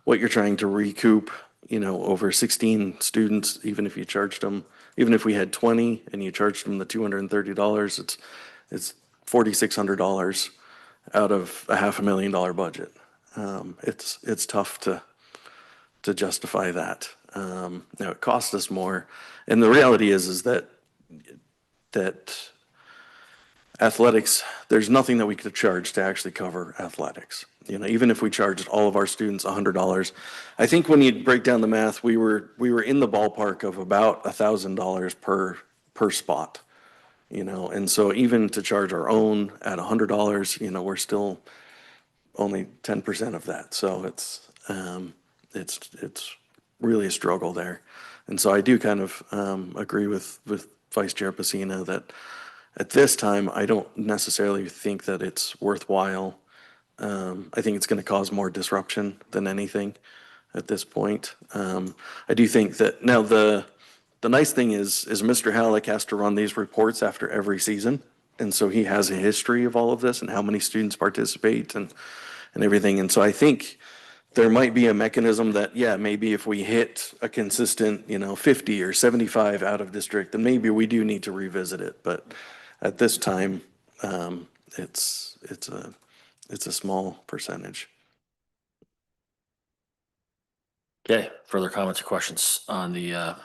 Speaker 10: what you're trying to recoup, over 16 students, even if you charged them, even if we had 20 and you charged them the $230, it's $4,600 out of a $500,000 budget. It's tough to justify that. Now it cost us more, and the reality is that athletics, there's nothing that we could charge to actually cover athletics. You know, even if we charged all of our students $100, I think when you break down the math, we were in the ballpark of about $1,000 per spot. You know, and so even to charge our own at $100, you know, we're still only 10% of that. So it's really a struggle there. And so I do kind of agree with Vice Chair Pacina that at this time, I don't necessarily think that it's worthwhile. I think it's going to cause more disruption than anything at this point. I do think that now the nice thing is Mr. Halleck has to run these reports after every season. And so he has a history of all of this and how many students participate and everything. And so I think there might be a mechanism that, yeah, maybe if we hit a consistent, 50 or 75 out of district, then maybe we do need to revisit it. But at this time, it's a small percentage.
Speaker 1: Okay, further comments or questions on the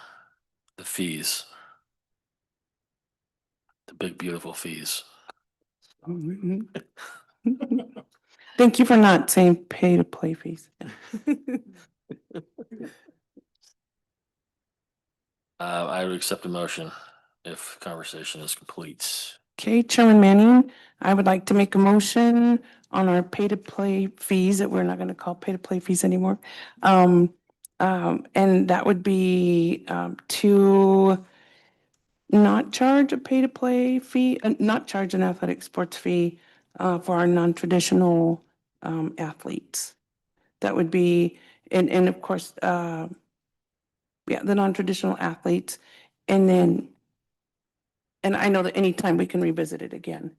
Speaker 1: fees? The big, beautiful fees.
Speaker 7: Thank you for not saying pay to play fees.
Speaker 1: I would accept a motion if conversation is complete.
Speaker 7: Okay, Chairman Manning, I would like to make a motion on our pay to play fees that we're not going to call pay to play fees anymore. And that would be to not charge a pay to play fee, not charge an athletic sports fee for our non-traditional athletes. That would be, and of course, the non-traditional athletes. And then, and I know that anytime we can revisit it again.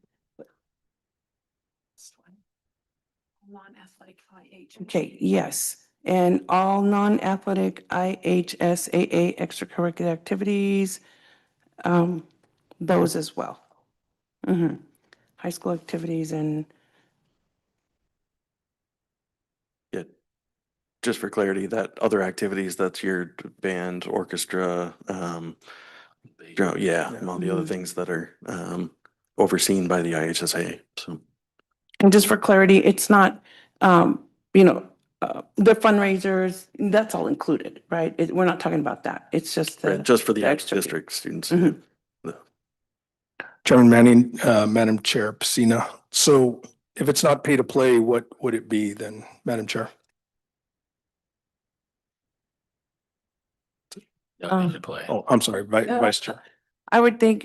Speaker 3: Non-athletic IH.
Speaker 7: Okay, yes. And all non-athletic IHSAA extracurricular activities, those as well. High school activities and
Speaker 10: Yeah. Just for clarity, that other activities, that's your band, orchestra, yeah, and all the other things that are overseen by the IHSA. So.
Speaker 7: And just for clarity, it's not, the fundraisers, that's all included, right? We're not talking about that. It's just
Speaker 10: Just for the
Speaker 7: extra fee.
Speaker 10: district students.
Speaker 7: Mhm.
Speaker 4: Chairman Manning, Madam Chair Pacina. So if it's not pay to play, what would it be then, Madam Chair?
Speaker 1: No need to play.
Speaker 4: Oh, I'm sorry, Vice Chair.
Speaker 7: I would think,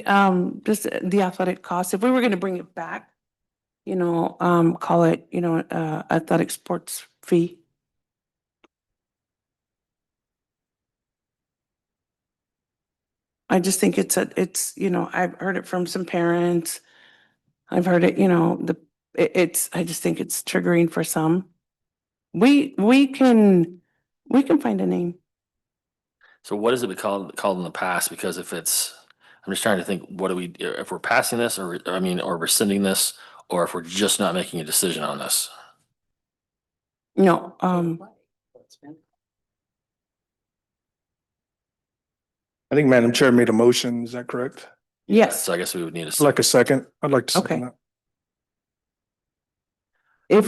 Speaker 7: just the athletic costs, if we were gonna bring it back, call it, athletic sports fee. I just think it's, I've heard it from some parents. I've heard it, I just think it's triggering for some. We can find a name.
Speaker 1: So what has it been called in the past? Because if it's, I'm just trying to think, what do we, if we're passing this or rescinding this, or if we're just not making a decision on this?
Speaker 7: No,
Speaker 4: I think Madam Chair made a motion. Is that correct?
Speaker 7: yes,
Speaker 1: So I guess we would need
Speaker 4: I'd like a second. I'd like to
Speaker 7: Okay.
Speaker 4: second that.
Speaker 1: Any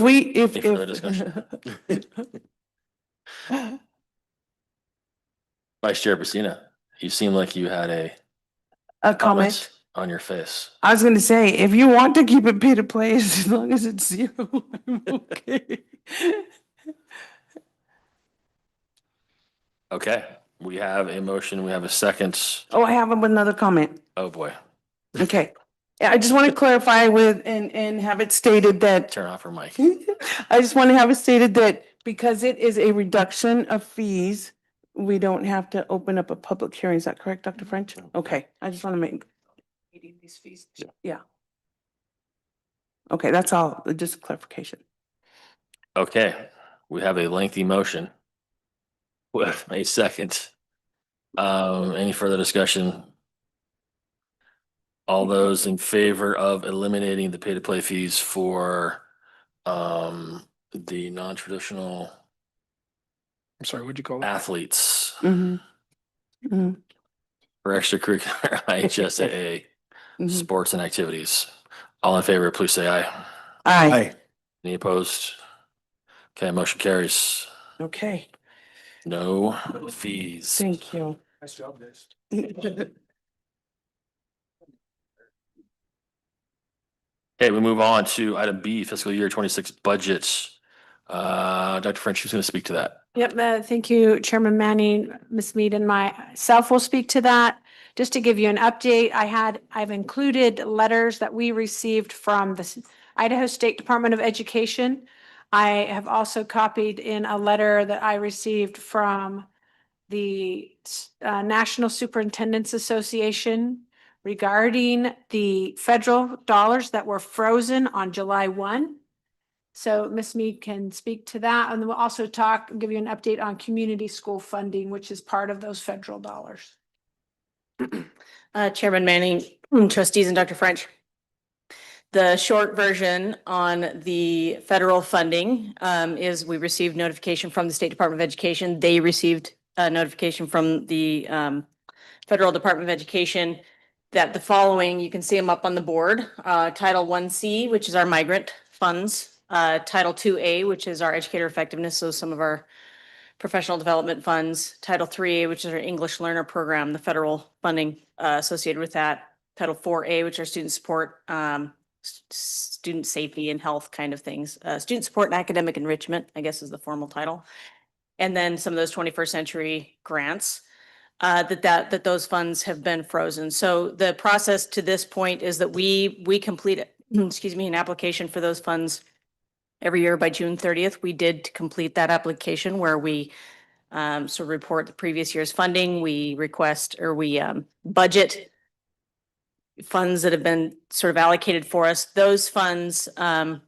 Speaker 1: further discussion? Vice Chair Pacina, you seem like you had a
Speaker 7: a comment.
Speaker 1: comment on your face.
Speaker 7: I was gonna say, if you want to keep it pay to play, as long as it's zero, I'm okay.
Speaker 1: Okay, we have a motion, we have a second.
Speaker 7: Oh, I have another comment.
Speaker 1: Oh, boy,
Speaker 7: Okay. Yeah, I just want to clarify with, and have it stated that,
Speaker 1: turn off her mic.
Speaker 7: I just want to have it stated that because it is a reduction of fees, we don't have to open up a public hearing. Is that correct, Dr. French? Okay, I just want to make. These fees. Yeah. Okay, that's all, just a clarification.
Speaker 1: Okay, we have a lengthy motion with a second. Any further discussion? All those in favor of eliminating the pay-to-play fees for the non-traditional
Speaker 4: I'm sorry, what'd you call it?
Speaker 1: athletes
Speaker 7: Mm-hmm. Mm-hmm.
Speaker 1: for extracurricular IHSAA
Speaker 7: Mhm.
Speaker 1: sports and activities? All in favor, please say aye.
Speaker 7: Aye.
Speaker 1: Any opposed? Okay, motion carries.
Speaker 7: Okay,
Speaker 1: No fees.
Speaker 7: thank you.
Speaker 4: Nice job, guys.
Speaker 1: Okay, we move on to item B, fiscal year 26 budgets. Dr. French, who's going to speak to that?
Speaker 3: Yep, thank you, Chairman Manning, Ms. Mead, and myself will speak to that. Just to give you an update, I've included letters that we received from the Idaho State Department of Education. I have also copied in a letter that I received from the National Superintendents Association regarding the federal dollars that were frozen on July 1. So Ms. Mead can speak to that, and then we'll also give you an update on community school funding, which is part of those federal dollars.
Speaker 11: Chairman Manning, trustees, and Dr. French. The short version on the federal funding is we received notification from the State Department of Education. They received a notification from the Federal Department of Education that the following, you can see them up on the board, Title 1C, which is our migrant funds, Title 2A, which is our educator effectiveness, so some of our professional development funds, Title 3A, which is our English learner program, the federal funding associated with that, Title 4A, which are student support, student safety and health kind of things, student support and academic enrichment, I guess is the formal title. And then some of those 21st century grants, that those funds have been frozen. So the process to this point is that we complete, an application for those funds every year by June 30th. We did complete that application where we sort of report the previous year's funding. We request or we budget funds that have been sort of allocated for us. Those funds, the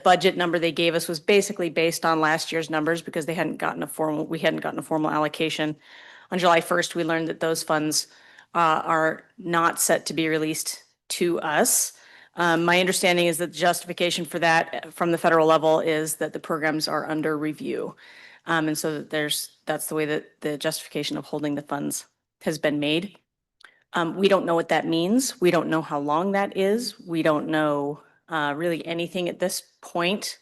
Speaker 11: budget number they gave us was basically based on last year's numbers because we hadn't gotten a formal allocation. On July 1st, we learned that those funds are not set to be released to us. My understanding is that the justification for that from the federal level is that the programs are under review. And so that's the way that the justification of holding the funds has been made. We don't know what that means. We don't know how long that is. We don't know really anything at this point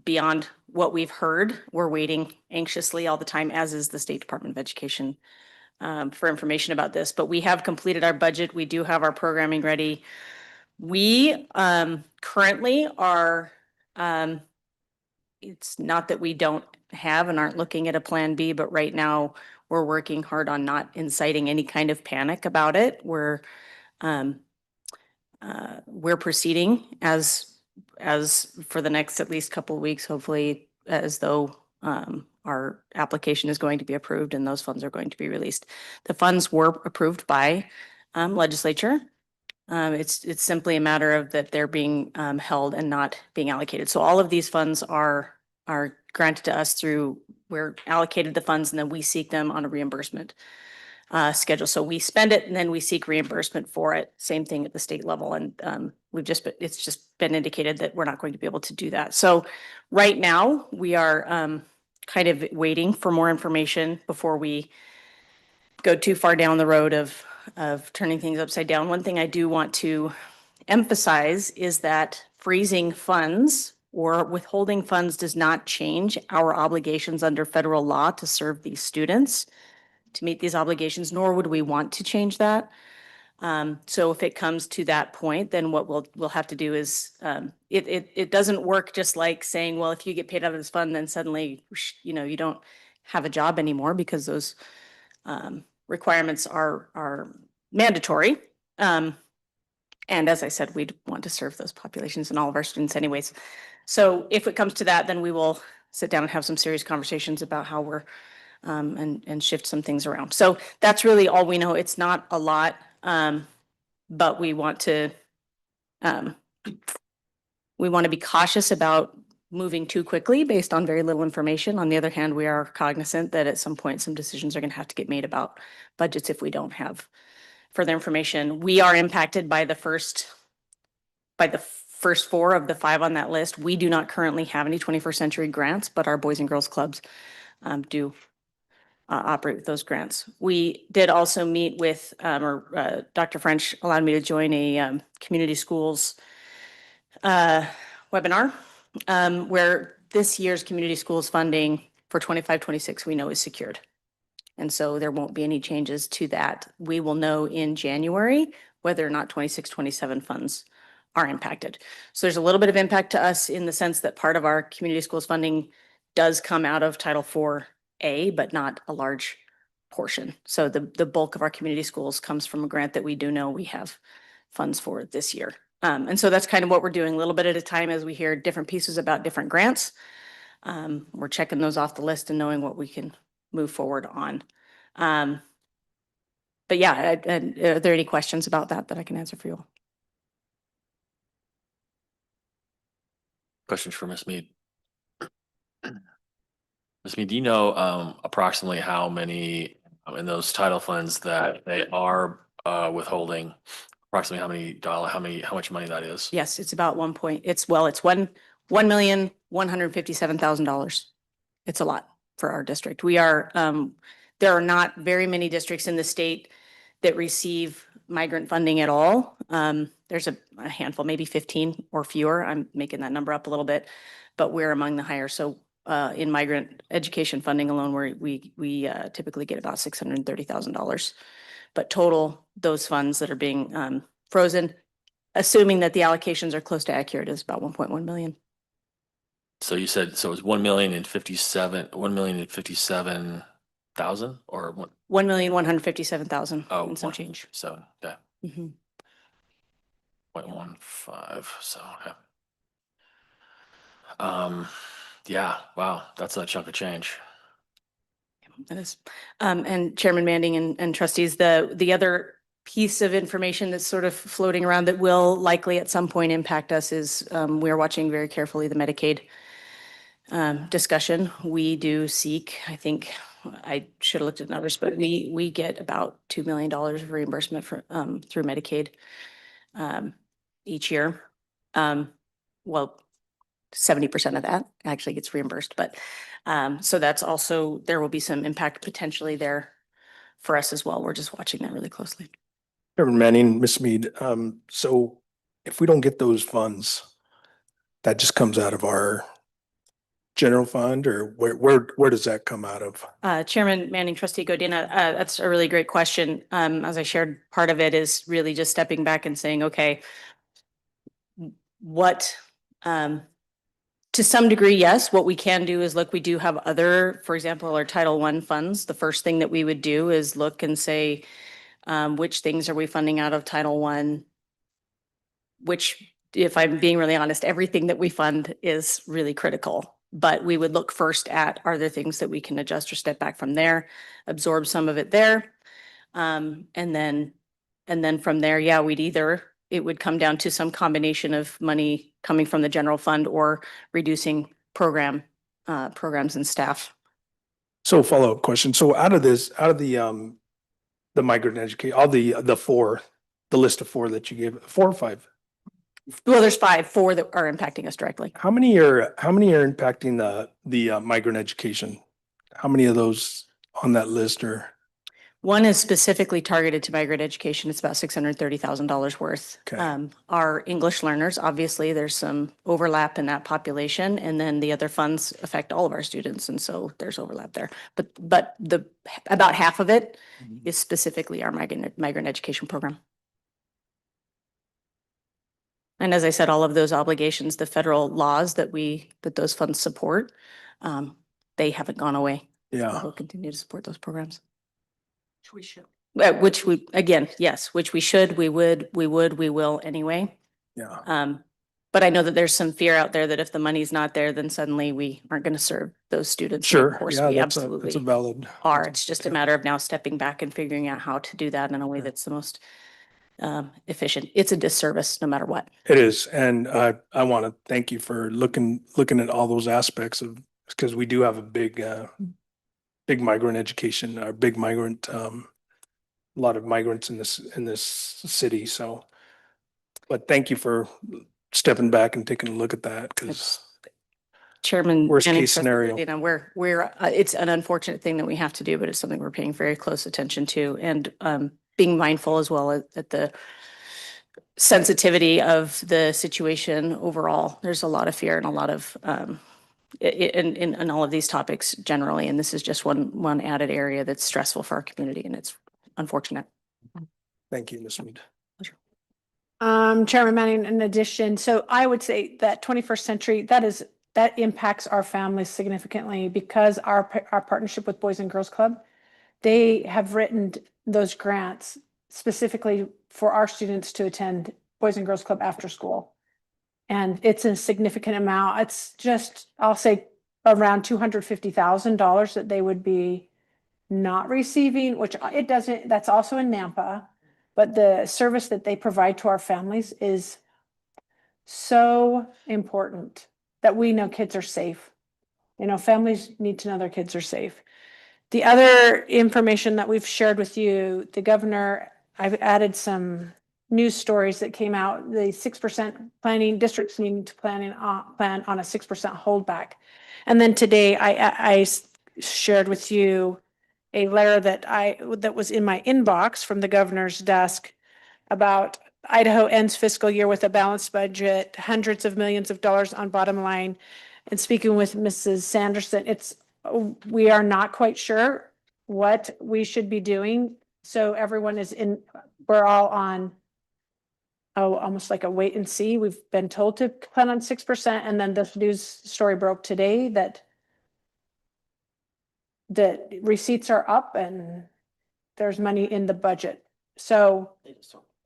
Speaker 11: beyond what we've heard. We're waiting anxiously all the time, as is the State Department of Education, for information about this. But we have completed our budget. We do have our programming ready. We currently are, it's not that we don't have and aren't looking at a plan B, but right now we're working hard on not inciting any kind of panic about it. We're proceeding as for the next at least couple of weeks, hopefully, as though our application is going to be approved and those funds are going to be released. The funds were approved by legislature. It's simply a matter of that they're being held and not being allocated. So all of these funds are granted to us through, we're allocated the funds and then we seek them on a reimbursement schedule. So we spend it and then we seek reimbursement for it. Same thing at the state level. And it's just been indicated that we're not going to be able to do that. So right now we are kind of waiting for more information before we go too far down the road of turning things upside down. One thing I do want to emphasize is that freezing funds or withholding funds does not change our obligations under federal law to serve these students, to meet these obligations, nor would we want to change that. So if it comes to that point, then what we'll have to do is, it doesn't work just like saying, well, if you get paid out of this fund, then suddenly, you don't have a job anymore, because those requirements are mandatory. And as I said, we'd want to serve those populations and all of our students anyways. So if it comes to that, then we will sit down and have some serious conversations about how we're and shift some things around. So that's really all we know. It's not a lot, but we want to be cautious about moving too quickly based on very little information. On the other hand, we are cognizant that at some point, some decisions are going to have to get made about budgets if we don't have further information. We are impacted by the first four of the 5 on that list. We do not currently have any 21st century grants, but our Boys and Girls Clubs do. operate with those grants. We did also meet with, Dr. French allowed me to join a community schools webinar, where this year's community schools funding for 25-26 we know is secured. And so there won't be any changes to that. We will know in January whether or not 26-27 funds are impacted. So there's a little bit of impact to us in the sense that part of our community schools funding does come out of Title IV-A, but not a large portion. So the bulk of our community schools comes from a grant that we do know we have funds for this year. And so that's kind of what we're doing, a little bit at a time as we hear different pieces about different grants. We're checking those off the list and knowing what we can move forward on. But yeah, are there any questions about that I can answer for you?
Speaker 1: Questions for Ms. Mead? Ms. Mead, do you know approximately how many in those title funds that they are withholding? Approximately how much money that is?
Speaker 11: Yes, it's about it's $1,157,000. It's a lot for our district. We are, there are not very many districts in the state that receive migrant funding at all. There's a handful, maybe 15 or fewer. I'm making that number up a little bit, but we're among the higher. So in migrant education funding alone, we typically get about $630,000. But total, those funds that are being frozen, assuming that the allocations are close to accurate, is about 1.1 million.
Speaker 1: So you said, so it was 1,057,000 or what?
Speaker 11: 1,157,000
Speaker 1: Oh,
Speaker 11: and some change.
Speaker 1: So, yeah,
Speaker 11: Mhm.
Speaker 1: 0.15, so, yeah. Yeah, wow, that's a chunk of change.
Speaker 11: That is, and Chairman Manning and trustees, the other piece of information that's sort of floating around that will likely at some point impact us is we're watching very carefully the Medicaid discussion. We do seek, I think, I should have looked at numbers, but we get about $2 million of reimbursement for through Medicaid each year. Well, 70% of that actually gets reimbursed, but so that's also, there will be some impact potentially there for us as well. We're just watching that really closely.
Speaker 4: Chairman Manning, Ms. Mead, so if we don't get those funds, that just comes out of our general fund, or where does that come out of?
Speaker 11: Chairman Manning, Trustee Godina, that's a really great question. As I shared, part of it is really just stepping back and saying, okay, what, to some degree, yes, what we can do is look, we do have other, for example, our Title I funds. The first thing that we would do is look and say, which things are we funding out of Title I? Which, if I'm being really honest, everything that we fund is really critical. But we would look first at, are there things that we can adjust or step back from there, absorb some of it there? And then from there, yeah, it would come down to some combination of money coming from the general fund or reducing programs and staff.
Speaker 4: So follow-up question. So out of the migrant education, all the list of 4 that you gave, 4 or 5?
Speaker 11: Well, there's 4 that are impacting us directly.
Speaker 4: How many are impacting the migrant education? How many of those on that list are?
Speaker 11: One is specifically targeted to migrant education. It's about $630,000 worth.
Speaker 4: Okay.
Speaker 11: Our English learners, obviously, there's some overlap in that population, and then the other funds affect all of our students, and so there's overlap there. But about half of it is specifically our migrant education program. And as I said, all of those obligations, the federal laws that those funds support, they haven't gone away.
Speaker 4: Yeah.
Speaker 11: We'll continue to support those programs.
Speaker 9: We should.
Speaker 11: Which we, again, yes, which we should, we will anyway.
Speaker 4: Yeah.
Speaker 11: But I know that there's some fear out there that if the money's not there, then suddenly we aren't going to serve those students. And
Speaker 4: Sure.
Speaker 11: of course,
Speaker 4: Yeah,
Speaker 11: we
Speaker 4: that's a
Speaker 11: absolutely
Speaker 4: valid.
Speaker 11: are. It's just a matter of now stepping back and figuring out how to do that in a way that's the most efficient. It's a disservice no matter what.
Speaker 4: It is. And I want to thank you for looking at all those aspects of, because we do have a big migrant education, a lot of migrants in this city. So, but thank you for stepping back and taking a look at that, because
Speaker 11: Chairman.
Speaker 4: Worst
Speaker 11: Manning,
Speaker 4: case
Speaker 11: Trustee
Speaker 4: scenario.
Speaker 11: Medina, it's an unfortunate thing that we have to do, but it's something we're paying very close attention to and being mindful as well at the sensitivity of the situation overall. There's a lot of fear and a lot of in all of these topics generally, and this is just one added area that's stressful for our community, and it's unfortunate.
Speaker 4: Thank you, Ms. Mead.
Speaker 3: Chairman Manning, in addition, so I would say that 21st Century, that impacts our families significantly because our partnership with Boys and Girls Club, they have written those grants specifically for our students to attend Boys and Girls Club after school. And it's a significant amount. It's just, I'll say around $250,000 that they would be not receiving, which it doesn't, that's also in Nampa. But the service that they provide to our families is so important that we know kids are safe. You know, families need to know their kids are safe. The other information that we've shared with you, the governor, I've added some news stories that came out, the 6% planning districts needing to plan on a 6% holdback. And then today I shared with you a letter that was in my inbox from the governor's desk about Idaho ends fiscal year with a balanced budget, hundreds of millions of dollars on bottom line. And speaking with Mrs. Sanderson, we are not quite sure what we should be doing. So everyone we're all on, almost like a wait and see. We've been told to plan on 6%. And then this news story broke today that receipts are up and there's money in the budget. So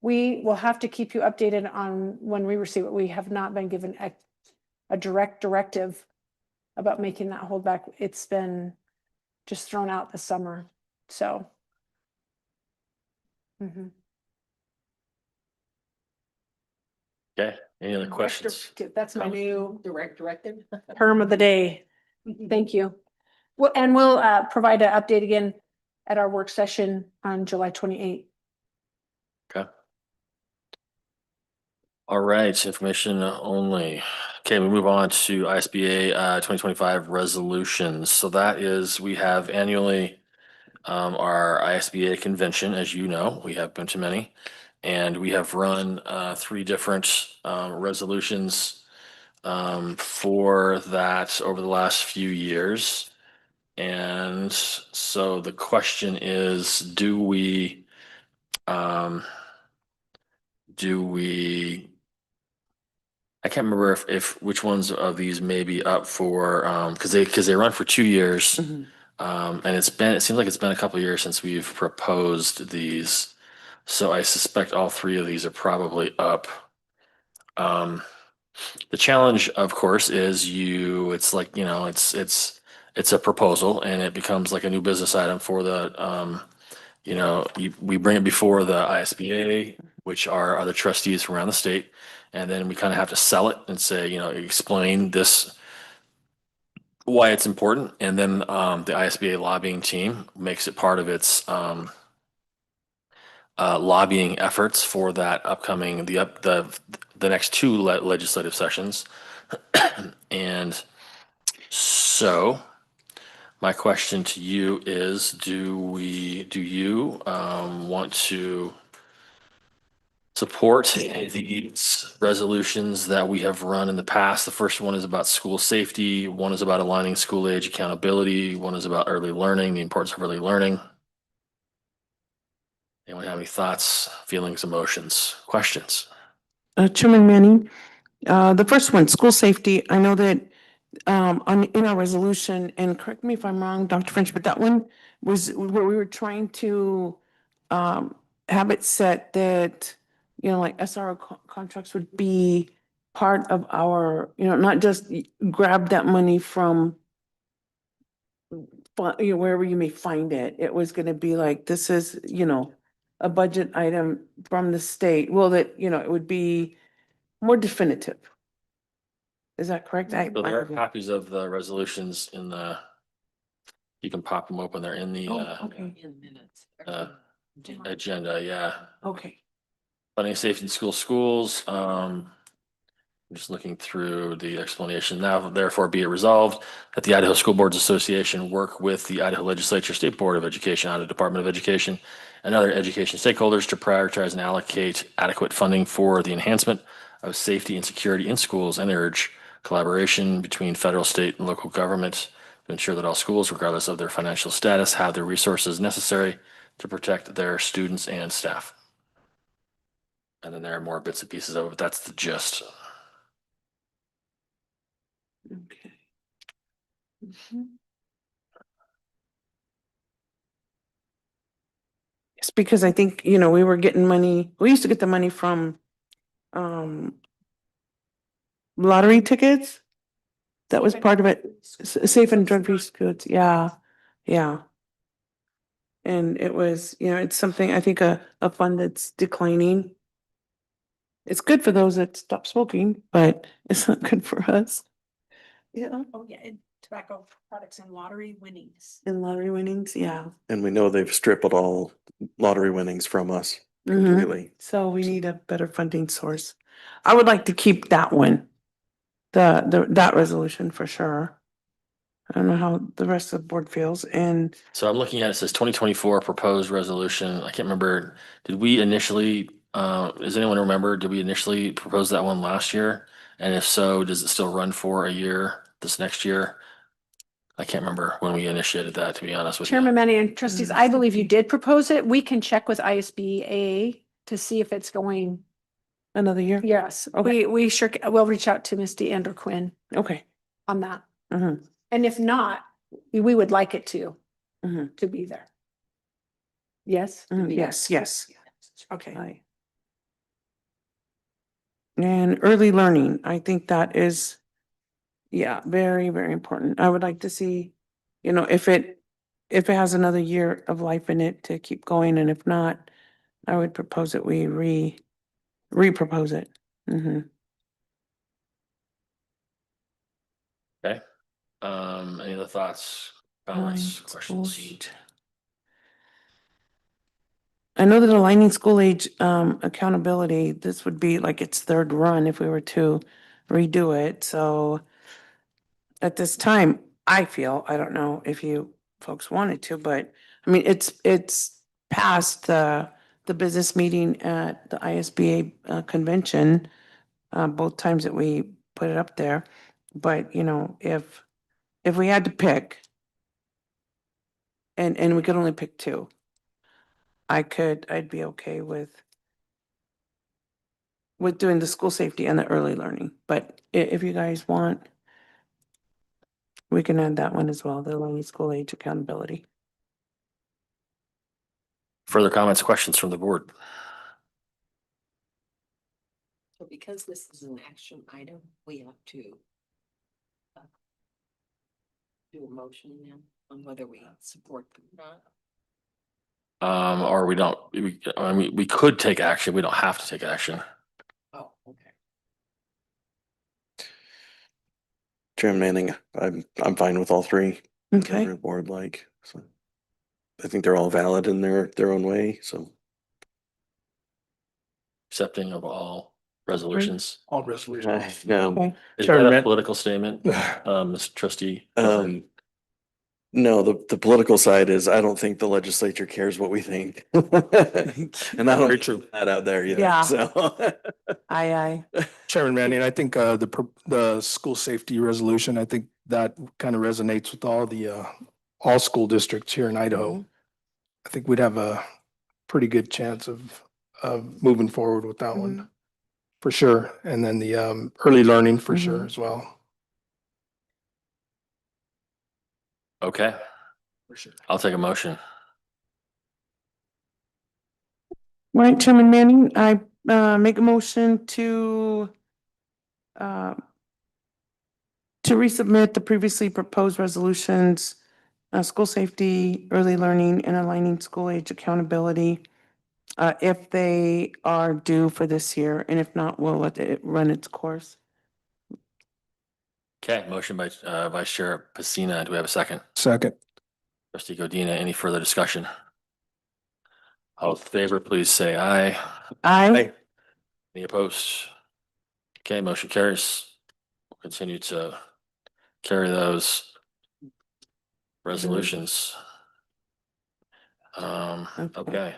Speaker 3: we will have to keep you updated on when we receive it. We have not been given a direct directive about making that holdback. It's been just thrown out this summer. So.
Speaker 1: Okay, any other questions?
Speaker 3: That's my
Speaker 1: Comments?
Speaker 3: new
Speaker 9: Direct directive?
Speaker 3: term of the day. Thank you. Well, and we'll provide an update again at our work session on July 28th.
Speaker 1: Okay. All right, information only. Okay, we move on to ISBA 2025 resolutions. So that is, we have annually our ISBA convention, as you know, we have been to many. And we have run 3 different resolutions for that over the last few years. And so the question is, do we I can't remember if which ones of these may be up for because they run for 2 years. And it seems like it's been a couple of years since we've proposed these. So I suspect all 3 of these are probably up. The challenge, of course, is it's like, you know, it's a proposal and it becomes like a new business item for the you know, we bring it before the ISBA, which are the trustees from around the state. And then we kind of have to sell it and say, you know, explain this, why it's important. And then the ISBA lobbying team makes it part of its lobbying efforts for that upcoming, the next 2 legislative sessions. And so my question to you is, do you want to support these resolutions that we have run in the past? The first one is about school safety. One is about aligning school age accountability. One is about early learning, the importance of early learning. Anyone have any thoughts, feelings, emotions, questions?
Speaker 7: Chairman Manning, the first one, school safety, I know that in our resolution, and correct me if I'm wrong, Dr. French, but that one was where we were trying to have it set that, you know, like SRO contracts would be part of our, you know, not just grab that money from you know, wherever you may find it. It was gonna be like, this is, you know, a budget item from the state. Well, that, you know, it would be more definitive. Is that correct?
Speaker 1: So there are copies of the resolutions in you can pop them open. They're in the
Speaker 7: Okay,
Speaker 1: agenda. Yeah.
Speaker 7: okay.
Speaker 1: Funding safety in schools. I'm just looking through the explanation. Now, therefore be it resolved that the Idaho School Boards Association work with the Idaho Legislature, State Board of Education, Idaho Department of Education, and other education stakeholders to prioritize and allocate adequate funding for the enhancement of safety and security in schools and urge collaboration between federal, state, and local governments to ensure that all schools, regardless of their financial status, have the resources necessary to protect their students and staff. And then there are more bits and pieces of it, but that's the gist.
Speaker 7: Okay. It's because I think, you know, we were getting money, we used to get the money from lottery tickets. That was part of it. Safe and drug-free schools. Yeah, yeah. And it was, you know, it's something, I think a fund that's declining. It's good for those that stop smoking, but it's not good for us. Yeah,
Speaker 3: Oh, yeah, and tobacco products and lottery winnings.
Speaker 7: in lottery winnings, yeah.
Speaker 10: And we know they've stripped all lottery winnings from us
Speaker 7: Mhm.
Speaker 10: completely.
Speaker 7: So we need a better funding source. I would like to keep that one. That resolution for sure. I don't know how the rest of the board feels and
Speaker 1: So I'm looking at, it says 2024 proposed resolution. I can't remember, did we initially, does anyone remember, did we initially propose that one last year? And if so, does it still run for a year, this next year? I can't remember when we initiated that, to be honest with you.
Speaker 3: Chairman Manning and trustees, I believe you did propose it. We can check with ISBA to see if it's going.
Speaker 7: another year.
Speaker 3: Yes,
Speaker 7: Okay.
Speaker 3: we sure, we'll reach out to Misty and or Quinn
Speaker 7: Okay.
Speaker 3: on that.
Speaker 7: Mhm.
Speaker 3: And if not, we would like it
Speaker 7: Mhm.
Speaker 3: to be there. Yes?
Speaker 7: Yes, yes.
Speaker 3: Okay.
Speaker 7: Aye. And early learning, I think that is, yeah, very, very important. I would like to see, you know, if it has another year of life in it to keep going, and if not, I would propose that we re-propose it. Mhm.
Speaker 1: Okay. Any other thoughts, comments,
Speaker 7: Aligning
Speaker 1: questions?
Speaker 7: school age. I know that aligning school age accountability, this would be like its third run if we were to redo it, so at this time, I feel, I don't know if you folks wanted to, but I mean, it's past the business meeting at the ISBA convention, both times that we put it up there. But, you know, if we had to pick and we could only pick two, I'd be okay with doing the school safety and the early learning. But if you guys want, we can add that one as well, the learning school age accountability.
Speaker 1: Further comments, questions from the board?
Speaker 9: So because this is an action item, we have to do a motion now on whether we support them or not.
Speaker 1: Or we don't, I mean, we could take action. We don't have to take action.
Speaker 9: Oh, okay.
Speaker 10: Chairman Manning, I'm fine with all three.
Speaker 7: Okay.
Speaker 10: Whatever the board like, so. I think they're all valid in their own way, so.
Speaker 1: Accepting of all resolutions.
Speaker 4: All resolutions.
Speaker 10: No,
Speaker 7: Okay.
Speaker 1: Is
Speaker 4: Chairman,
Speaker 1: that a
Speaker 4: Matt-
Speaker 1: political statement, Mr. Trustee?
Speaker 10: no, the political side is, I don't think the legislature cares what we think. And I don't
Speaker 4: Very true.
Speaker 10: put that out there either,
Speaker 7: Yeah.
Speaker 10: so.
Speaker 7: Aye.
Speaker 4: Chairman Manning, I think the school safety resolution, I think that kind of resonates with all school districts here in Idaho. I think we'd have a pretty good chance of moving forward with that one, for sure. And then the early learning for sure as well.
Speaker 1: Okay,
Speaker 4: For sure.
Speaker 1: I'll take a motion.
Speaker 7: Right, Chairman Manning, I make a motion to resubmit the previously proposed resolutions, school safety, early learning, and aligning school age accountability, if they are due for this year, and if not, we'll let it run its course.
Speaker 1: Okay, motion by Vice Chair Pacina. Do we have a second?
Speaker 4: Second.
Speaker 1: Trustee Godina, any further discussion? All in favor, please say aye.
Speaker 7: Aye.
Speaker 1: Any opposed? Okay, motion carries. We'll continue to carry those resolutions. Okay.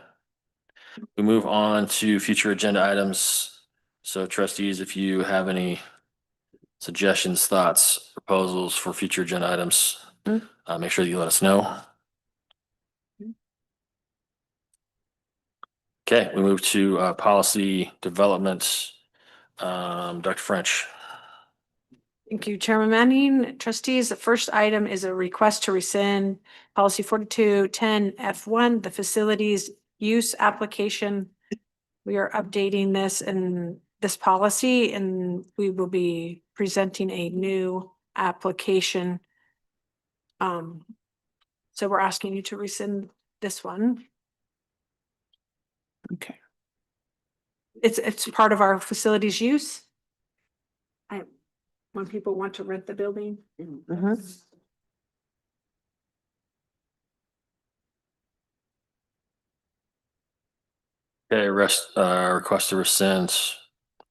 Speaker 1: We move on to future agenda items. So trustees, if you have any suggestions, thoughts, proposals for future agenda items, make sure that you let us know. Okay, we move to policy development. Dr. French.
Speaker 3: Thank you, Chairman Manning. Trustees, the first item is a request to rescind policy 4210 F1, the facilities use application. We are updating this in this policy, and we will be presenting a new application. So we're asking you to rescind this one.
Speaker 7: Okay.
Speaker 3: It's part of our facilities use. When people want to rent the building.
Speaker 1: Okay, request to rescind.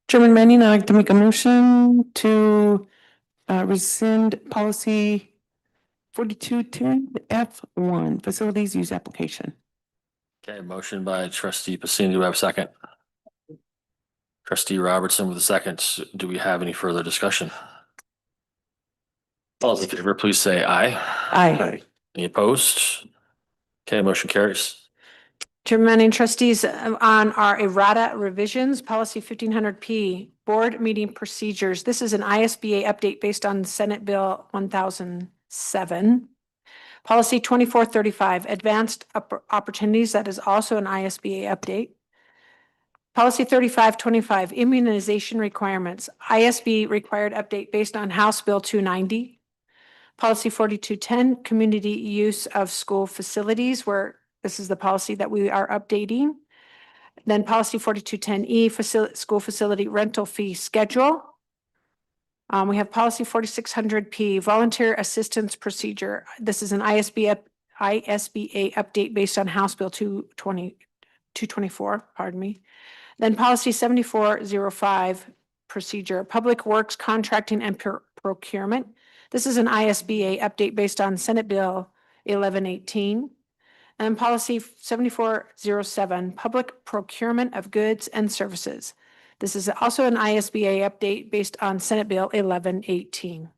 Speaker 7: Chairman Manning, I'd like to make a motion to rescind policy 4210 F1, facilities use application.
Speaker 1: Okay, motion by trustee Pacini. Do we have a second? Trustee Robertson with a second. Do we have any further discussion? All those in favor, please say aye.
Speaker 7: Aye.
Speaker 1: Any opposed? Okay, motion carries.
Speaker 3: Chairman Manning, trustees, on our errata revisions, policy 1500P, board meeting procedures. This is an ISBA update based on Senate Bill 1007. Policy 2435, advanced opportunities. That is also an ISBA update. Policy 3525, immunization requirements, ISB required update based on House Bill 290. Policy 4210, community use of school facilities, where this is the policy that we are updating. Then policy 4210E, school facility rental fee schedule. We have policy 4600P, volunteer assistance procedure. This is an ISBA update based on House Bill 224, pardon me. Then policy 7405, procedure, public works contracting and procurement. This is an ISBA update based on Senate Bill 1118. And policy 7407, public procurement of goods and services. This is also an ISBA update based on Senate Bill 1118.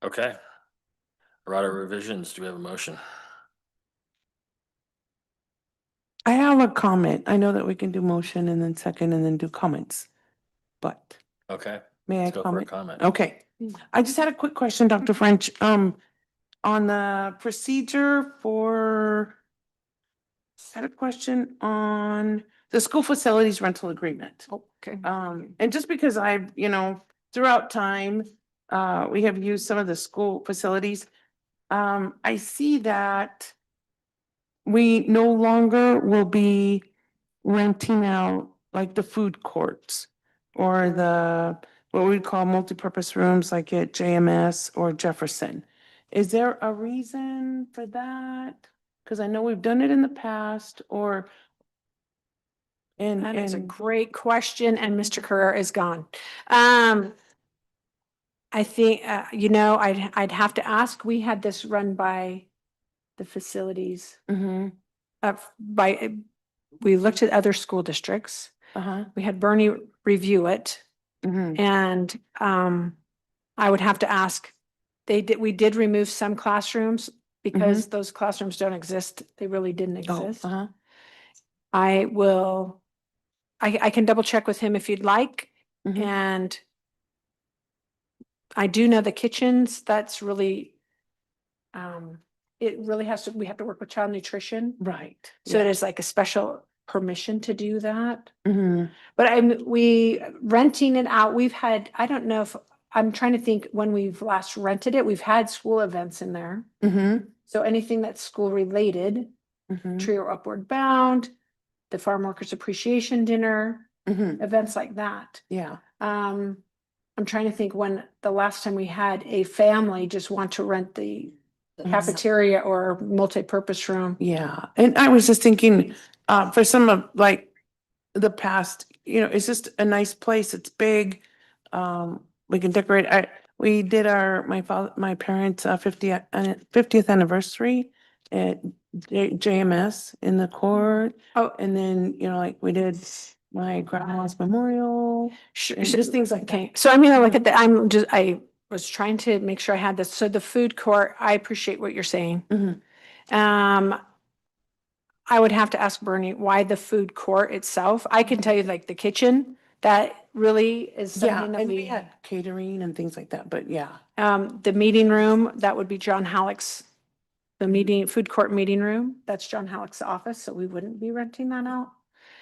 Speaker 1: Okay. Errata revisions. Do we have a motion?
Speaker 7: I have a comment. I know that we can do motion and then second and then do comments. But
Speaker 1: Okay.
Speaker 7: may I
Speaker 1: Let's go for a
Speaker 7: comment?
Speaker 1: comment.
Speaker 7: Okay. I just had a quick question, Dr. French, on the procedure for, I had a question on the school facilities rental agreement.
Speaker 3: Okay.
Speaker 7: And just because I've, throughout time, we have used some of the school facilities. I see that we no longer will be renting out like the food courts or the, what we call multipurpose rooms like at JMS or Jefferson. Is there a reason for that? Because I know we've done it in the past or.
Speaker 3: That is a great question, and Mr. Carrera is gone. I think, I'd have to ask, we had this run by the facilities.
Speaker 7: Mm-hmm.
Speaker 3: We looked at other school districts.
Speaker 7: Uh-huh.
Speaker 3: We had Bernie review it,
Speaker 7: Mm-hmm.
Speaker 3: and I would have to ask. We did remove some classrooms because those classrooms don't exist. They really didn't exist.
Speaker 7: Uh-huh.
Speaker 3: I can double check with him if you'd like.
Speaker 7: Mhm.
Speaker 3: And I do know the kitchens, that's really, it really we have to work with child nutrition.
Speaker 7: Right.
Speaker 3: So it is like a special permission to do that.
Speaker 7: Mm-hmm.
Speaker 3: But we renting it out, we've had, I don't know if, I'm trying to think when we've last rented it, we've had school events in there.
Speaker 7: Mm-hmm.
Speaker 3: So anything that's school related,
Speaker 7: Mm-hmm.
Speaker 3: Trio Upward Bound, the Farm Workers Appreciation Dinner,
Speaker 7: Mm-hmm.
Speaker 3: events like that.
Speaker 7: Yeah.
Speaker 3: I'm trying to think when the last time we had a family just want to rent the cafeteria or multi-purpose room.
Speaker 7: Yeah. And I was just thinking, for some of like the past, it's just a nice place. It's big. We can decorate. We did my parents' 50th anniversary at JMS in the court.
Speaker 3: Oh,
Speaker 7: And then, like we did my grandma's memorial, and just things like that.
Speaker 3: okay. So I'm gonna look at the, I was trying to make sure I had this. So the food court, I appreciate what you're saying.
Speaker 7: Mhm.
Speaker 3: I would have to ask Bernie why the food court itself. I can tell you like the kitchen, that really is
Speaker 7: Yeah,
Speaker 3: something that
Speaker 7: and we
Speaker 3: we,
Speaker 7: had catering and things like that, but yeah.
Speaker 3: the meeting room, that would be John Halleck's, the food court meeting room, that's John Halleck's office, so we wouldn't be renting that out.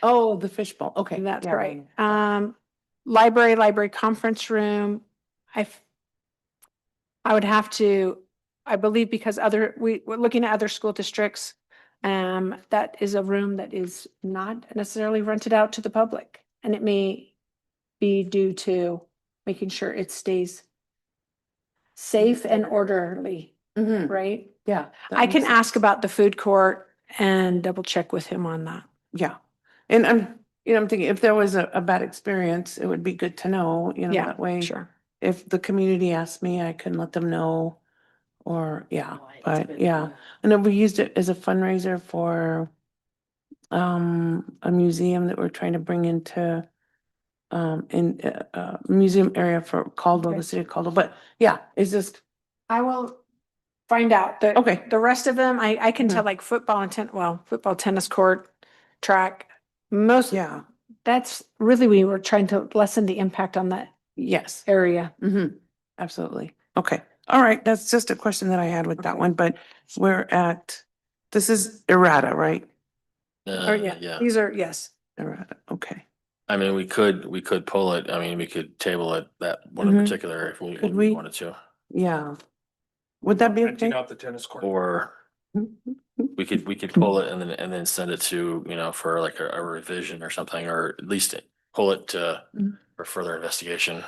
Speaker 7: Oh, the fishbowl. Okay.
Speaker 3: That's
Speaker 7: yeah,
Speaker 3: right.
Speaker 7: yeah.
Speaker 3: Library conference room. I would have to, I believe because we're looking at other school districts. That is a room that is not necessarily rented out to the public. And it may be due to making sure it stays safe and orderly,
Speaker 7: Mhm.
Speaker 3: right?
Speaker 7: Yeah. that
Speaker 3: I
Speaker 7: makes
Speaker 3: can
Speaker 7: sense.
Speaker 3: ask about the food court and double check with him on that.
Speaker 7: Yeah. And I'm thinking if there was a bad experience, it would be good to know,
Speaker 3: Yeah,
Speaker 7: that way.
Speaker 3: sure.
Speaker 7: If the community asks me, I can let them know. Or, yeah, but yeah. I know we used it as a fundraiser for a museum that we're trying to bring into in museum area for Caldwell,
Speaker 3: Okay.
Speaker 7: the city of Caldwell. But yeah, it's just,
Speaker 3: I will find out.
Speaker 7: Okay.
Speaker 3: The rest of them, I can tell
Speaker 7: Mhm.
Speaker 3: like football, tennis court, track, most.
Speaker 7: yeah,
Speaker 3: That's really, we were trying to lessen the impact on that
Speaker 7: yes.
Speaker 3: area.
Speaker 7: Absolutely. Okay. All right. That's just a question that I had with that
Speaker 3: Okay.
Speaker 7: one, but this is errata, right?
Speaker 3: Or yeah,
Speaker 1: Yeah.
Speaker 3: these are, yes.
Speaker 7: Errata. Okay.
Speaker 1: I mean, we could pull it. I mean, we could table it, that one in
Speaker 7: Mhm.
Speaker 1: particular, if we
Speaker 7: Could we?
Speaker 1: wanted to.
Speaker 7: Yeah. Would that be
Speaker 4: Renting
Speaker 7: okay?
Speaker 4: out the tennis court.
Speaker 1: Or we could pull it and then send it to, for like a revision or something, or at least pull it
Speaker 7: Mhm.
Speaker 1: for further investigation.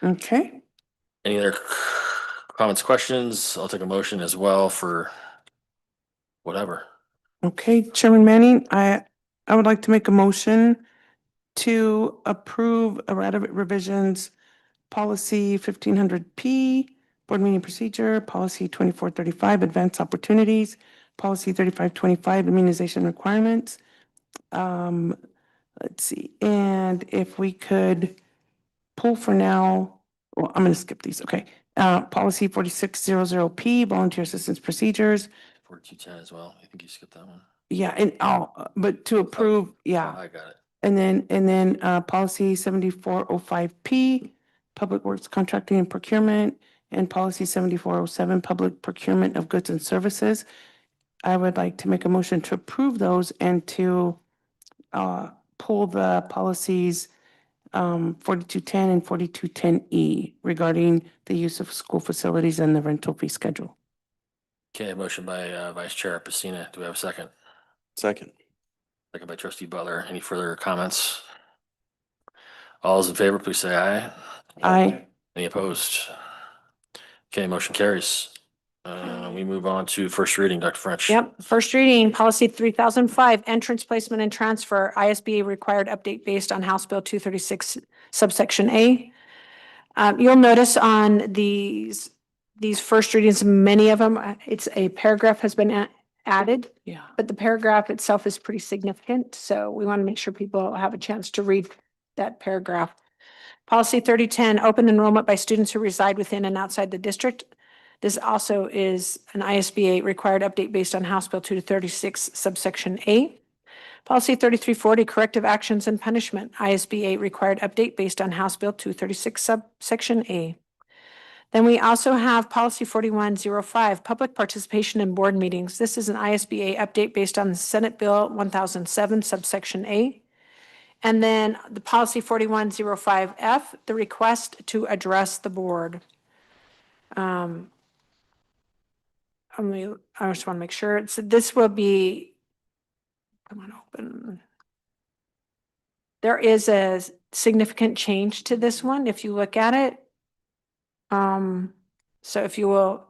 Speaker 7: Okay.
Speaker 1: Any other comments, questions? I'll take a motion as well for whatever.
Speaker 7: Okay, Chairman Manning, I would like to make a motion to approve errata revisions, policy 1500P, board meeting procedure, policy 2435, advanced opportunities, policy 3525, immunization requirements. Let's see, and if we could pull for now, well, I'm going to skip these. Okay. Policy 4600P, volunteer assistance procedures.
Speaker 1: 4210 as well. I think you skipped that one.
Speaker 7: Yeah, and but to approve, yeah.
Speaker 1: I got it.
Speaker 7: And then policy 7405P, public works contracting and procurement, and policy 7407, public procurement of goods and services. I would like to make a motion to approve those and to pull the policies 4210 and 4210E regarding the use of school facilities and the rental fee schedule.
Speaker 1: Okay, motion by Vice Chair Pacina. Do we have a second?
Speaker 10: Second.
Speaker 1: Second by Trustee Butler. Any further comments? All those in favor, please say aye.
Speaker 7: Aye.
Speaker 1: Any opposed? Okay, motion carries. We move on to first reading, Dr. French.
Speaker 3: Yep, first reading, policy 3005, entrance placement and transfer, ISBA required update based on House Bill 236 subsection A. You'll notice on these first readings, many of them, it's a paragraph has been added,
Speaker 7: Yeah.
Speaker 3: but the paragraph itself is pretty significant. So we want to make sure people have a chance to read that paragraph. Policy 3010, open enrollment by students who reside within and outside the district. This also is an ISBA required update based on House Bill 236 subsection A. Policy 3340, corrective actions and punishment, ISBA required update based on House Bill 236 subsection A. Then we also have policy 4105, public participation in board meetings. This is an ISBA update based on Senate Bill 1007 subsection A. And then the policy 4105F, the request to address the board. I just want to make sure this will be, come on, open. There is a significant change to this one if you look at it. So if you will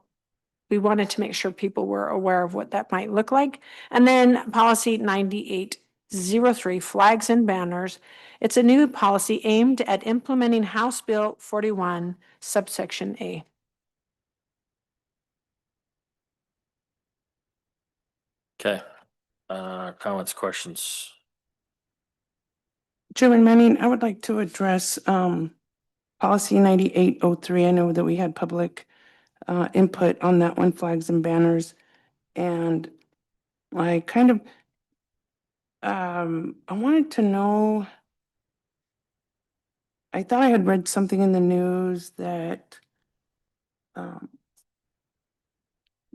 Speaker 3: we wanted to make sure people were aware of what that might look like. And then policy 9803, flags and banners. It's a new policy aimed at implementing House Bill 41 subsection A.
Speaker 1: Okay, comments, questions?
Speaker 7: Chairman Manning, I would like to address policy 9803. I know that we had public input on that one, flags and banners. And I kind of I wanted to know, I thought I had read something in the news that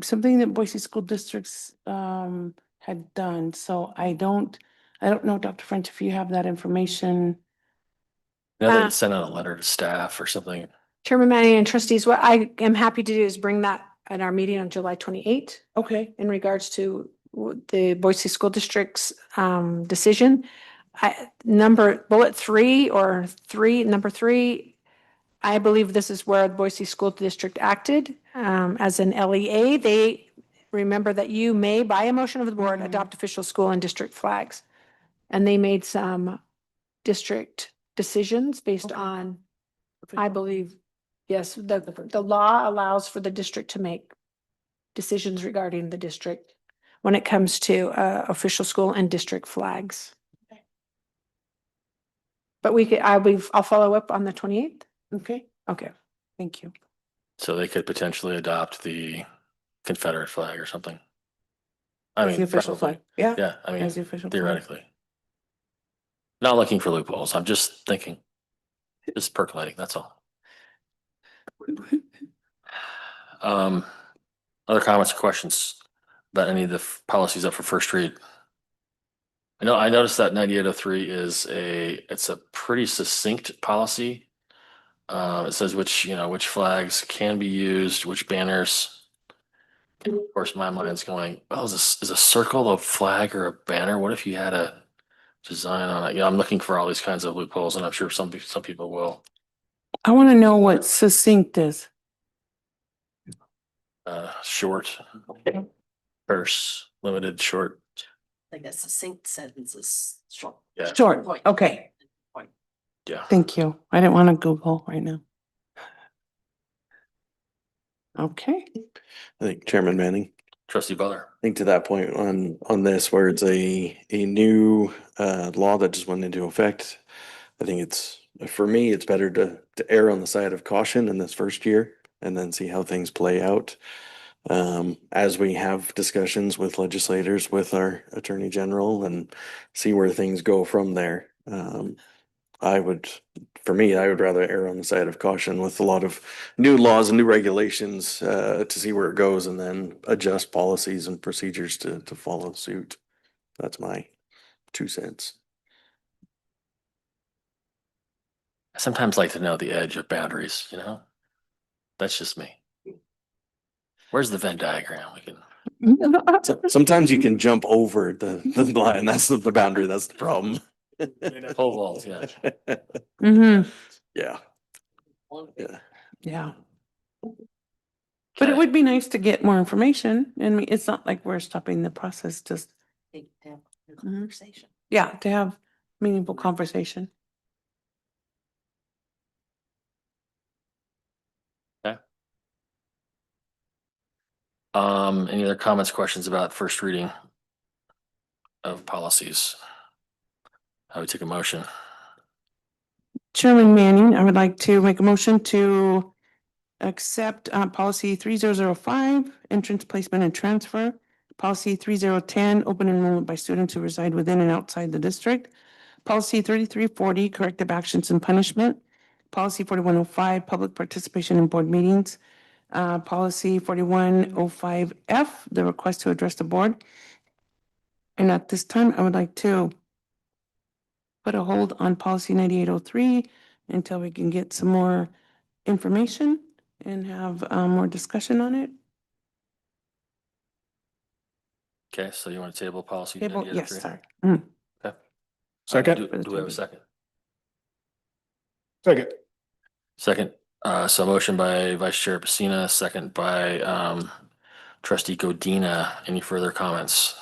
Speaker 7: something that Boise School Districts had done. So I don't know, Dr. French, if you have that information.
Speaker 1: You know,
Speaker 3: Uh,
Speaker 1: they sent out a letter to staff or something.
Speaker 3: Chairman Manning and trustees, what I am happy to do is bring that at our meeting on July 28th
Speaker 7: Okay.
Speaker 3: in regards to the Boise School District's decision. Number 3, I believe this is where the Boise School District acted as an LEA. They remember that you may, by a motion of the board, adopt official school and district flags. And they made some district decisions based on, I believe, yes, the law allows for the district to make decisions regarding the district when it comes to official school and district flags. But I'll follow up on the 28th.
Speaker 7: Okay,
Speaker 3: Okay.
Speaker 7: thank you.
Speaker 1: So they could potentially adopt the Confederate flag or something. I
Speaker 7: As
Speaker 1: mean,
Speaker 7: the official
Speaker 1: probably.
Speaker 7: flag. Yeah.
Speaker 1: Yeah, I mean,
Speaker 7: As the official flag.
Speaker 1: theoretically. Not looking for loopholes. I'm just thinking, just percolating, that's all. Other comments or questions about any of the policies up for first read? I noticed that 9803 it's a pretty succinct policy. It says which flags can be used, which banners. And of course, my mind's going, oh, is a circle a flag or a banner? What if you had a design on it? I'm looking for all these kinds of loopholes, and I'm sure some people will.
Speaker 7: I want to know what succinct is.
Speaker 1: Short, terse, limited, short.
Speaker 9: I guess succinct sentences, short.
Speaker 1: Yeah.
Speaker 7: Short,
Speaker 9: Point.
Speaker 7: okay,
Speaker 1: Yeah.
Speaker 7: thank you. I didn't want to Google right now. Okay,
Speaker 10: I think Chairman Manning,
Speaker 1: Trustee Butler.
Speaker 10: I think to that point on this, where it's a new law that just went into effect, I think for me, it's better to err on the side of caution in this first year and then see how things play out. As we have discussions with legislators, with our Attorney General, and see where things go from there. I would rather err on the side of caution with a lot of new laws and new regulations to see where it goes, and then adjust policies and procedures to follow suit. That's my 2 cents.
Speaker 1: I sometimes like to know the edge of boundaries, That's just me. Where's the Venn diagram? We can
Speaker 10: Sometimes you can jump over the line. That's the boundary. That's the problem.
Speaker 1: pole vault, yeah.
Speaker 7: mm-hmm,
Speaker 10: Yeah. Yeah.
Speaker 7: yeah. But it
Speaker 1: Okay.
Speaker 7: would be nice to get more information. And it's not like we're stopping the process, just,
Speaker 9: Conversation.
Speaker 7: yeah, to have meaningful conversation.
Speaker 1: Any other comments, questions about first reading of policies? I would take a motion.
Speaker 7: Chairman Manning, I would like to make a motion to accept policy 3005, entrance placement and transfer. Policy 3010, open enrollment by students who reside within and outside the district. Policy 3340, corrective actions and punishment. Policy 4105, public participation in board meetings. Policy 4105F, the request to address the board. And at this time, I would like to put a hold on policy 9803 until we can get some more information and have more discussion on it.
Speaker 1: Okay, so you want to table policy?
Speaker 7: Table, yes,
Speaker 1: 9803?
Speaker 7: sorry.
Speaker 1: Okay.
Speaker 4: Second?
Speaker 1: Do we have a second?
Speaker 4: Second.
Speaker 1: Second, so motion by Vice Chair Pacina, second by trustee Godina. Any further comments?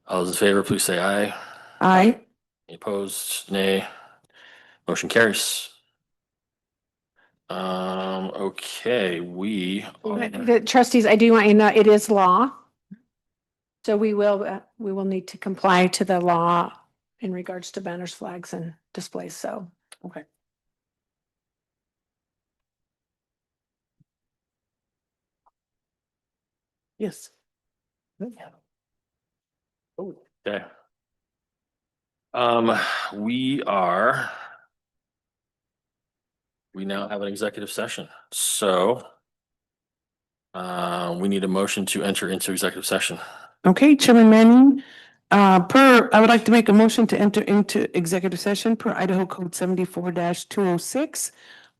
Speaker 1: All those in favor, please say aye.
Speaker 7: Aye.
Speaker 1: Any opposed? Nay. Motion carries. Okay,
Speaker 3: The trustees, I do want you to know, it is law. So we will need to comply to the law in regards to banners, flags and displays. So,
Speaker 7: Okay. Yes.
Speaker 1: okay. We are. We now have an executive session, so. We need a motion to enter into executive session.
Speaker 7: Okay, Chairman Manning, I would like to make a motion to enter into executive session per Idaho Code 74-206,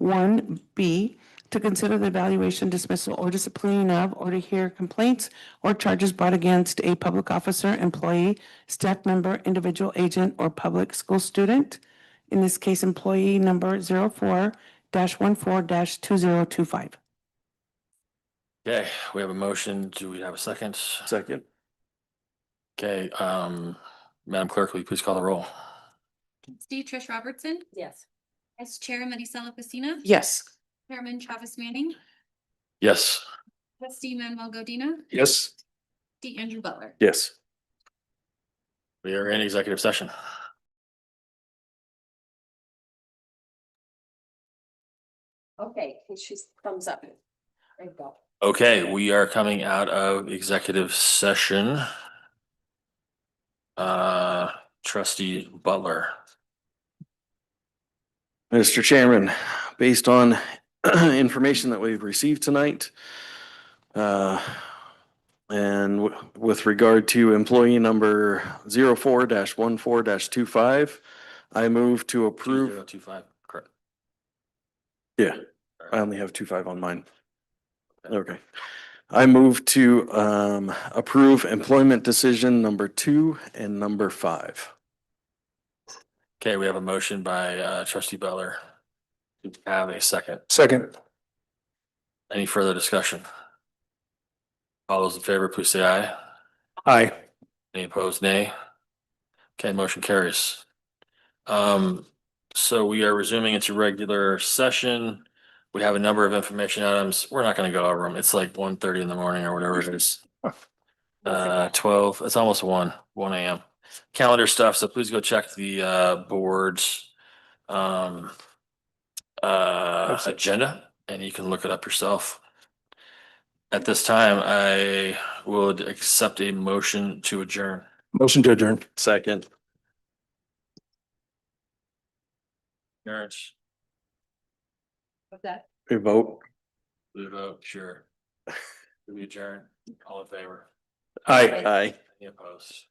Speaker 7: 1B, to consider the evaluation, dismissal, or disciplining of, or to hear complaints or charges brought against a public officer, employee, staff member, individual agent, or public school student. In this case, employee number 04-14-2025.
Speaker 1: Okay, we have a motion. Do we have a second?
Speaker 10: Second.
Speaker 1: Okay, Madam Clerk, will you please call the roll?
Speaker 2: Trustee Trish Robertson,
Speaker 11: Yes.
Speaker 2: Vice Chair Maricela Pacina,
Speaker 7: Yes.
Speaker 2: Chairman Travis Manning,
Speaker 1: Yes.
Speaker 2: Trustee Manuel Godina,
Speaker 4: Yes.
Speaker 2: Trustee Andrew Butler.
Speaker 10: Yes.
Speaker 1: We are in executive session.
Speaker 9: Okay, she's thumbs up. There you go.
Speaker 1: Okay, we are coming out of executive session. Trustee Butler.
Speaker 10: Mr. Chairman, based on information that we've received tonight, and with regard to employee number 04-14-25, I move to approve.
Speaker 1: 2025, correct.
Speaker 10: Yeah, I only have 25 on mine. Okay. I move to approve employment decision number 2 and number 5.
Speaker 1: Okay, we have a motion by trustee Butler. Do we have a second?
Speaker 4: Second.
Speaker 1: Any further discussion? All those in favor, please say aye.
Speaker 4: Aye.
Speaker 1: Any opposed, nay? Okay, motion carries. So we are resuming into regular session. We have a number of information items. We're not gonna go over them. It's like 1:30 in the morning or whatever it is. 12, it's almost 1 a.m. Calendar stuff, so please go check the board's agenda and you can look it up yourself. At this time, I would accept a motion to adjourn.
Speaker 4: Motion to adjourn.
Speaker 10: Second.
Speaker 1: Terrence,
Speaker 9: What's that?
Speaker 10: We vote.
Speaker 1: we vote, sure. Do we adjourn? All in favor?
Speaker 4: Aye.
Speaker 10: Aye.
Speaker 1: Any opposed?